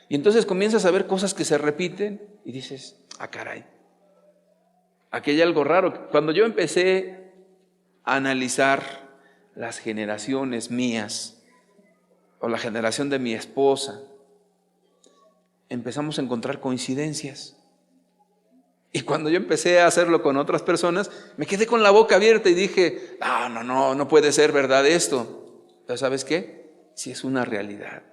Y entonces comienzas a ver cosas que se repiten y dices, ah, caray, aquí hay algo raro. Cuando yo empecé a analizar las generaciones mías o la generación de mi esposa, empezamos a encontrar coincidencias. Y cuando yo empecé a hacerlo con otras personas, me quedé con la boca abierta y dije, no puede ser verdad esto. Pero ¿sabes qué? Sí es una realidad.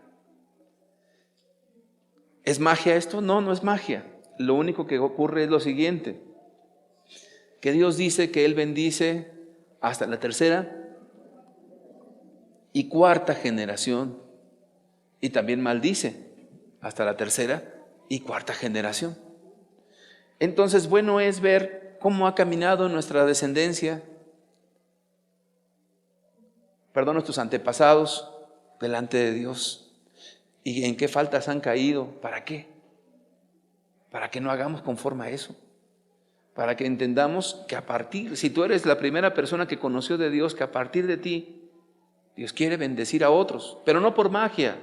¿Es magia esto? No, no es magia. Lo único que ocurre es lo siguiente, que Dios dice que Él bendice hasta la tercera y cuarta generación, y también maldice hasta la tercera y cuarta generación. Entonces, bueno es ver cómo ha caminado nuestra descendencia, nuestros antepasados delante de Dios, y en qué faltas han caído. ¿Para qué? Para que no hagamos conforme a eso, para que entendamos que si tú eres la primera persona que conoció de Dios, que a partir de ti Dios quiere bendecir a otros, pero no por magia,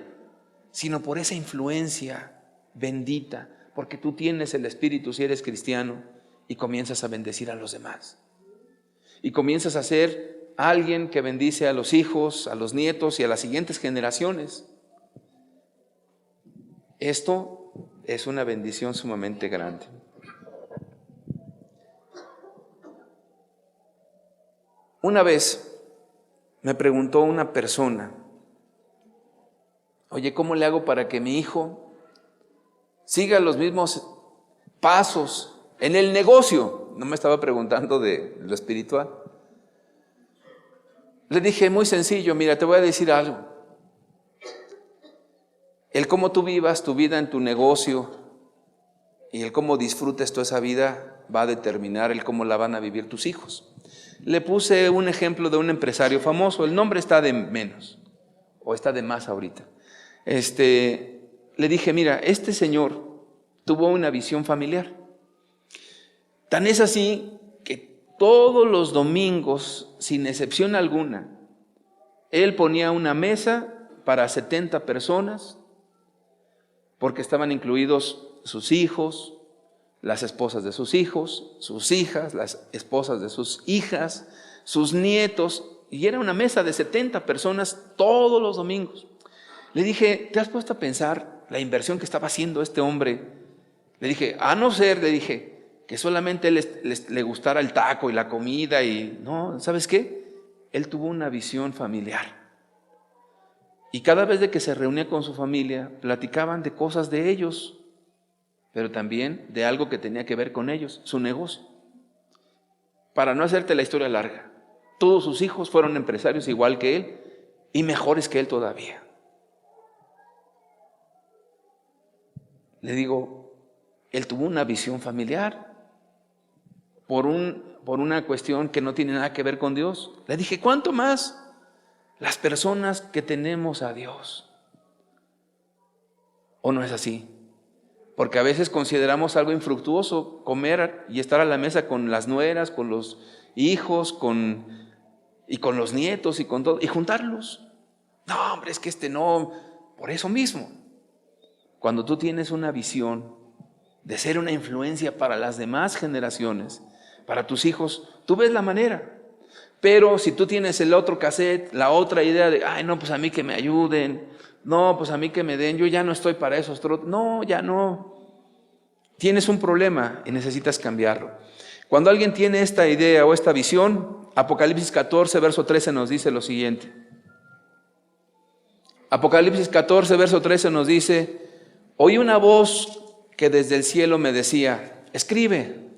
sino por esa influencia bendita, porque tú tienes el Espíritu si eres cristiano, y comienzas a bendecir a los demás. Y comienzas a ser alguien que bendice a los hijos, a los nietos y a las siguientes generaciones. Esto es una bendición sumamente grande. Una vez me preguntó una persona, oye, ¿cómo le hago para que mi hijo siga los mismos pasos en el negocio? No me estaba preguntando de lo espiritual. Le dije, muy sencillo, mira, te voy a decir algo. El cómo tú vivas tu vida en tu negocio y el cómo disfrutes toda esa vida va a determinar el cómo la van a vivir tus hijos. Le puse un ejemplo de un empresario famoso, el nombre está de menos, o está de más ahorita. Le dije, mira, este señor tuvo una visión familiar. Tan es así que todos los domingos, sin excepción alguna, él ponía una mesa para 70 personas, porque estaban incluidos sus hijos, las esposas de sus hijos, sus hijas, las esposas de sus hijas, sus nietos, y era una mesa de 70 personas todos los domingos. Le dije, ¿te has puesto a pensar la inversión que estaba haciendo este hombre? Le dije, a no ser, le dije, que solamente le gustara el taco y la comida y no, ¿sabes qué? Él tuvo una visión familiar. Y cada vez de que se reunía con su familia, platicaban de cosas de ellos, pero también de algo que tenía que ver con ellos, su negocio. Para no hacerte la historia larga, todos sus hijos fueron empresarios igual que él y mejores que él todavía. Le digo, él tuvo una visión familiar por una cuestión que no tiene nada que ver con Dios. Le dije, ¿cuánto más las personas que tenemos a Dios? ¿O no es así? Porque a veces consideramos algo infructuoso comer y estar a la mesa con las nueras, con los hijos, y con los nietos y con todo, y juntarlos. No, hombre, es que no, por eso mismo. Cuando tú tienes una visión de ser una influencia para las demás generaciones, para tus hijos, tú ves la manera. Pero si tú tienes el otro cassette, la otra idea de, ay, no, pues a mí que me ayuden, no, pues a mí que me den, yo ya no estoy para eso, no, ya no. Tienes un problema y necesitas cambiarlo. Cuando alguien tiene esta idea o esta visión, Apocalipsis 14, verso 13 nos dice lo siguiente. Apocalipsis 14, verso 13 nos dice, oí una voz que desde el cielo me decía, escribe,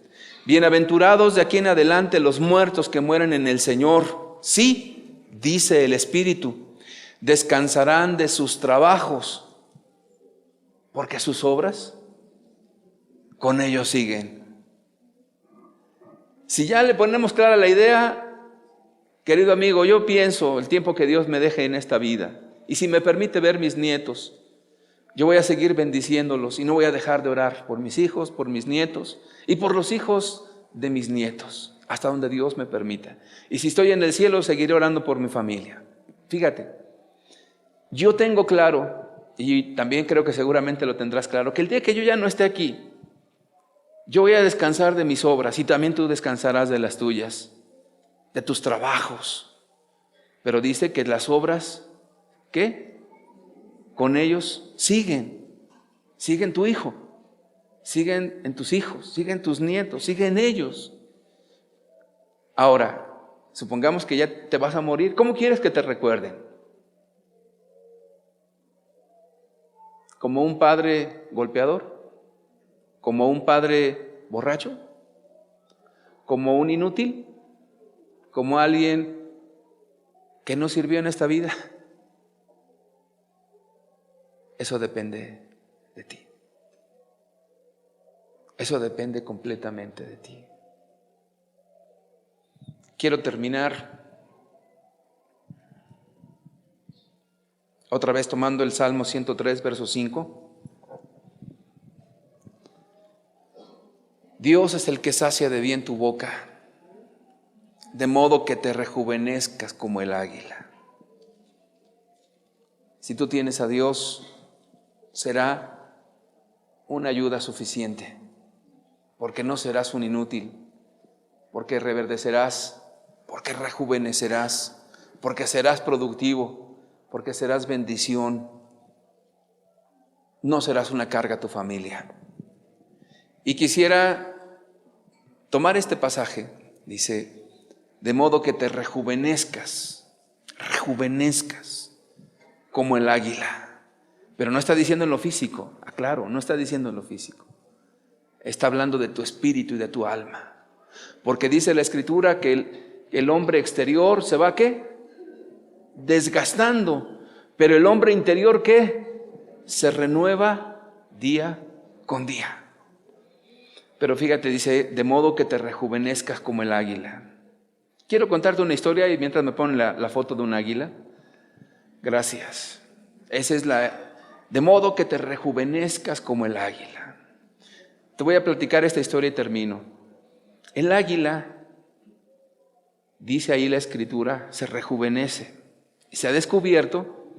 bienaventurados de aquí en adelante los muertos que mueren en el Señor. Sí, dice el Espíritu, descansarán de sus trabajos, porque sus obras con ellos siguen. Si ya le ponemos clara la idea, querido amigo, yo pienso el tiempo que Dios me deje en esta vida, y si me permite ver mis nietos, yo voy a seguir bendiciéndolos y no voy a dejar de orar por mis hijos, por mis nietos y por los hijos de mis nietos, hasta donde Dios me permita. Y si estoy en el cielo, seguiré orando por mi familia. Fíjate, yo tengo claro, y también creo que seguramente lo tendrás claro, que el día que yo ya no esté aquí, yo voy a descansar de mis obras y también tú descansarás de las tuyas, de tus trabajos. Pero dice que las obras, ¿qué? Con ellos siguen tu hijo, siguen en tus hijos, siguen tus nietos, siguen ellos. Ahora, supongamos que ya te vas a morir, ¿cómo quieres que te recuerden? ¿Como un padre golpeador? ¿Como un padre borracho? ¿Como un inútil? ¿Como alguien que no sirvió en esta vida? Eso depende de ti. Eso depende completamente de ti. Quiero terminar otra vez tomando el Salmo 103, verso 5. Dios es el que sacia de bien tu boca, de modo que te rejuvenezcas como el águila. Si tú tienes a Dios, será una ayuda suficiente, porque no serás un inútil, porque reverdecerás, porque rejuvenecerás, porque serás productivo, porque serás bendición, no serás una carga a tu familia. Y quisiera tomar este pasaje, dice, de modo que te rejuvenezcas como el águila. Pero no está diciendo en lo físico, aclaro, no está diciendo en lo físico. Está hablando de tu espíritu y de tu alma. Porque dice la Escritura que el hombre exterior se va ¿a qué? desgastando, pero el hombre interior, ¿qué? Se renueva día con día. Pero fíjate, dice, de modo que te rejuvenezcas como el águila. Quiero contarte una historia y mientras me ponen la foto de un águila. Gracias. Esa es de modo que te rejuvenezcas como el águila. Te voy a platicar esta historia y termino. El águila, dice ahí la escritura, se rejuvenece. Y se ha descubierto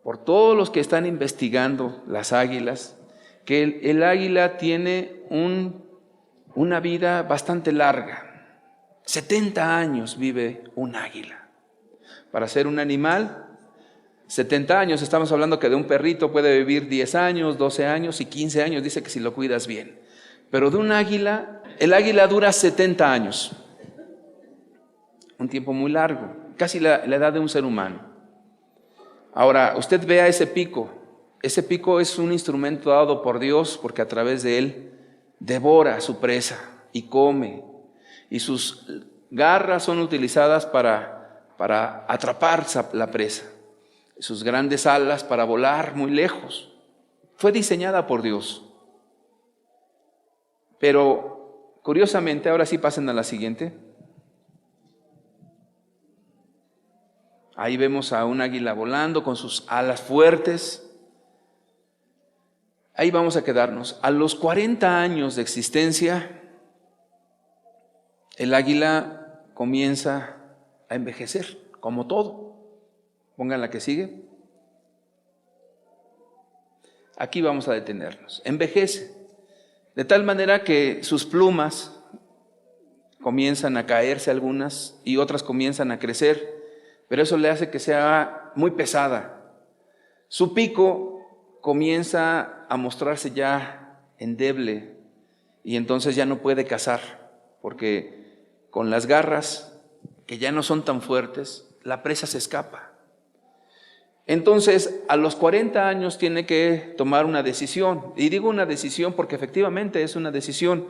por todos los que están investigando las águilas, que el águila tiene una vida bastante larga. 70 años vive un águila. Para ser un animal, 70 años, estamos hablando que de un perrito puede vivir 10 años, 12 años y 15 años, dice que si lo cuidas bien. Pero de un águila, el águila dura 70 años. Un tiempo muy largo, casi la edad de un ser humano. Ahora, usted vea ese pico. Ese pico es un instrumento dado por Dios porque a través de él devora a su presa y come. Y sus garras son utilizadas para atrapar la presa. Sus grandes alas para volar muy lejos. Fue diseñada por Dios. Pero, curiosamente, ahora sí pasen a la siguiente. Ahí vemos a un águila volando con sus alas fuertes. Ahí vamos a quedarnos. A los 40 años de existencia, el águila comienza a envejecer, como todo. Pongan la que sigue. Aquí vamos a detenernos. Envejece, de tal manera que sus plumas comienzan a caerse algunas y otras comienzan a crecer, pero eso le hace que sea muy pesada. Su pico comienza a mostrarse ya endeble y entonces ya no puede cazar, porque con las garras, que ya no son tan fuertes, la presa se escapa. Entonces, a los 40 años tiene que tomar una decisión. Y digo una decisión porque efectivamente es una decisión.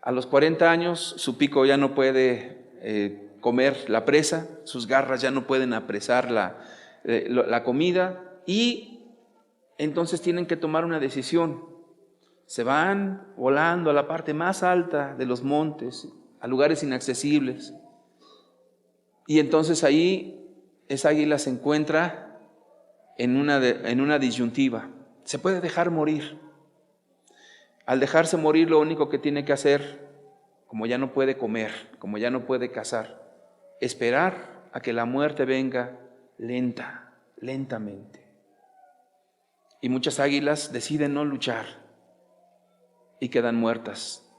A los 40 años su pico ya no puede comer la presa, sus garras ya no pueden apresar la comida y entonces tienen que tomar una decisión. Se van volando a la parte más alta de los montes, a lugares inaccesibles. Y entonces ahí esa águila se encuentra en una disyuntiva. Se puede dejar morir. Al dejarse morir, lo único que tiene que hacer, como ya no puede comer, como ya no puede cazar, esperar a que la muerte venga lentamente. Y muchas águilas deciden no luchar y quedan muertas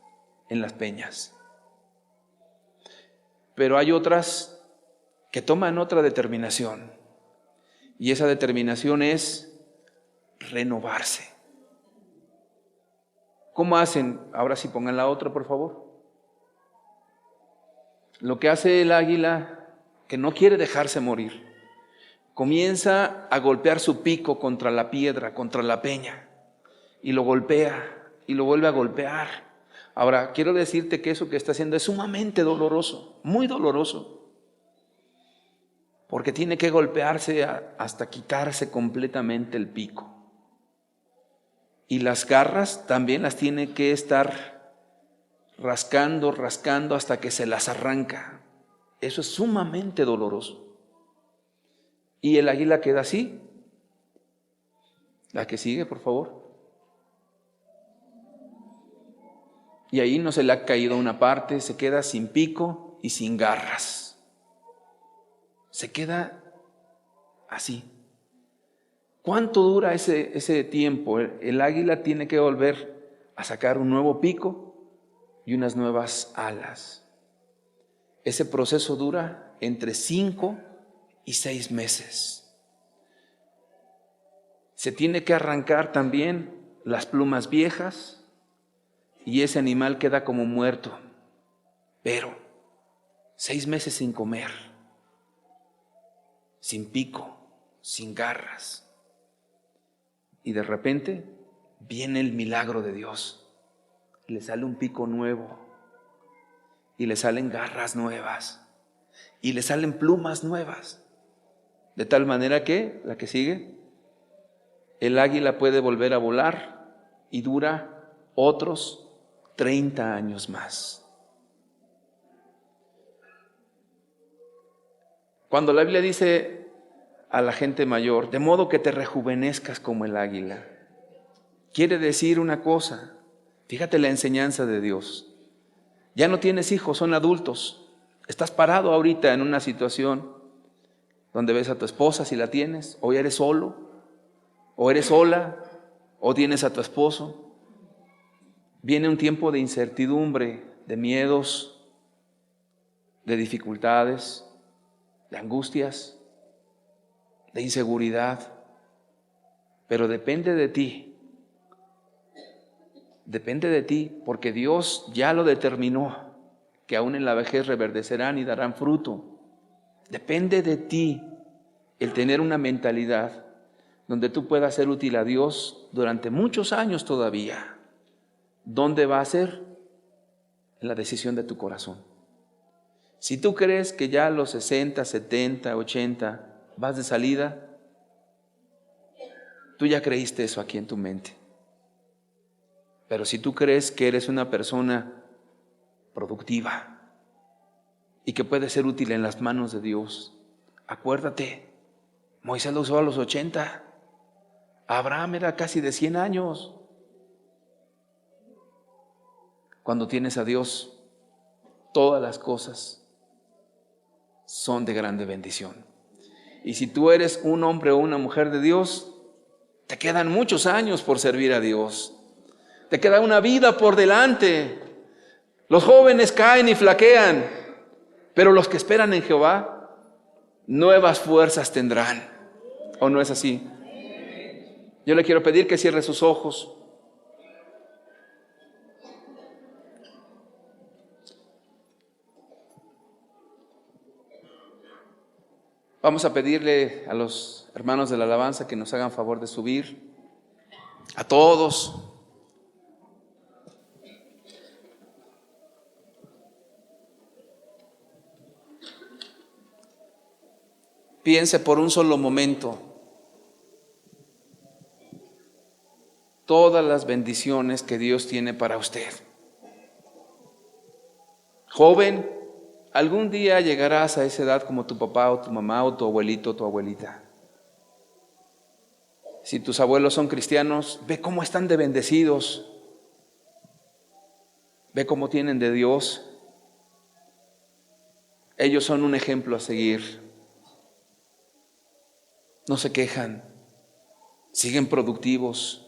en las peñas. Pero hay otras que toman otra determinación. Y esa determinación es renovarse. ¿Cómo hacen? Ahora sí pongan la otra, por favor. Lo que hace el águila, que no quiere dejarse morir, comienza a golpear su pico contra la piedra, contra la peña, y lo golpea, y lo vuelve a golpear. Ahora, quiero decirte que eso que está haciendo es sumamente doloroso, muy doloroso. Porque tiene que golpearse hasta quitarse completamente el pico. Y las garras también las tiene que estar rascando hasta que se las arranca. Eso es sumamente doloroso. Y el águila queda así. La que sigue, por favor. Y ahí no se le ha caído una parte, se queda sin pico y sin garras. Se queda así. ¿Cuánto dura ese tiempo? El águila tiene que volver a sacar un nuevo pico y unas nuevas alas. Ese proceso dura entre 5 y 6 meses. Se tiene que arrancar también las plumas viejas y ese animal queda como muerto. Pero 6 meses sin comer, sin pico, sin garras. Y de repente viene el milagro de Dios. Le sale un pico nuevo y le salen garras nuevas y le salen plumas nuevas. De tal manera que, la que sigue, el águila puede volver a volar y dura otros 30 años más. Cuando la Biblia dice a la gente mayor, de modo que te rejuvenezcas como el águila, quiere decir una cosa. Fíjate la enseñanza de Dios. Ya no tienes hijos, son adultos. Estás parado ahorita en una situación donde ves a tu esposa si la tienes, o eres solo, o eres sola, o tienes a tu esposo. Viene un tiempo de incertidumbre, de miedos, de dificultades, de angustias, de inseguridad. Pero depende de ti. Depende de ti, porque Dios ya lo determinó, que aún en la vejez reverdecerán y darán fruto. Depende de ti el tener una mentalidad donde tú puedas ser útil a Dios durante muchos años todavía. ¿Dónde va a ser? En la decisión de tu corazón. Si tú crees que ya a los 60, 70, 80 vas de salida, tú ya creíste eso aquí en tu mente. Pero si tú crees que eres una persona productiva y que puede ser útil en las manos de Dios, acuérdate, Moisés lo usó a los 80, Abraham era casi de 100 años. Cuando tienes a Dios, todas las cosas son de grande bendición. Y si tú eres un hombre o una mujer de Dios, te quedan muchos años por servir a Dios. Te queda una vida por delante. Los jóvenes caen y flaquean, pero los que esperan en Jehová, nuevas fuerzas tendrán. ¿O no es así? Yo le quiero pedir que cierre sus ojos. Vamos a pedirle a los hermanos de la alabanza que nos hagan favor de subir. A todos. Piense por un solo momento todas las bendiciones que Dios tiene para usted. Joven, algún día llegarás a esa edad como tu papá o tu mamá o tu abuelito o tu abuelita. Si tus abuelos son cristianos, ve cómo están de bendecidos. Ve cómo tienen de Dios. Ellos son un ejemplo a seguir. No se quejan, siguen productivos.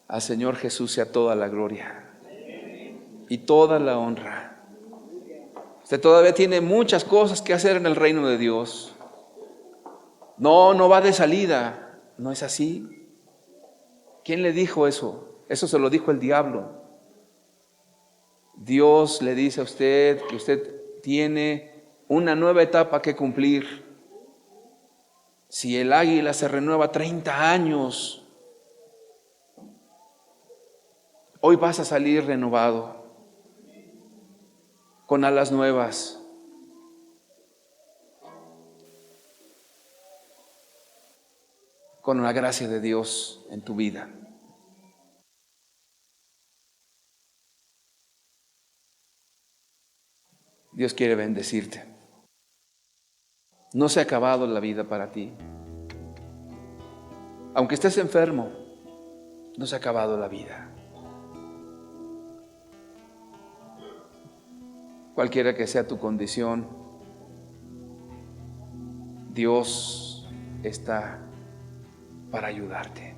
Al Señor Jesús sea toda la gloria y toda la honra. Usted todavía tiene muchas cosas que hacer en el reino de Dios. No va de salida. No es así. ¿Quién le dijo eso? Eso se lo dijo el diablo. Dios le dice a usted que usted tiene una nueva etapa que cumplir. Si el águila se renueva 30 años, hoy vas a salir renovado, con alas nuevas. Con la gracia de Dios en tu vida. Dios quiere bendecirte. No se ha acabado la vida para ti. Aunque estés enfermo, no se ha acabado la vida. Cualquiera que sea tu condición, Dios está para ayudarte.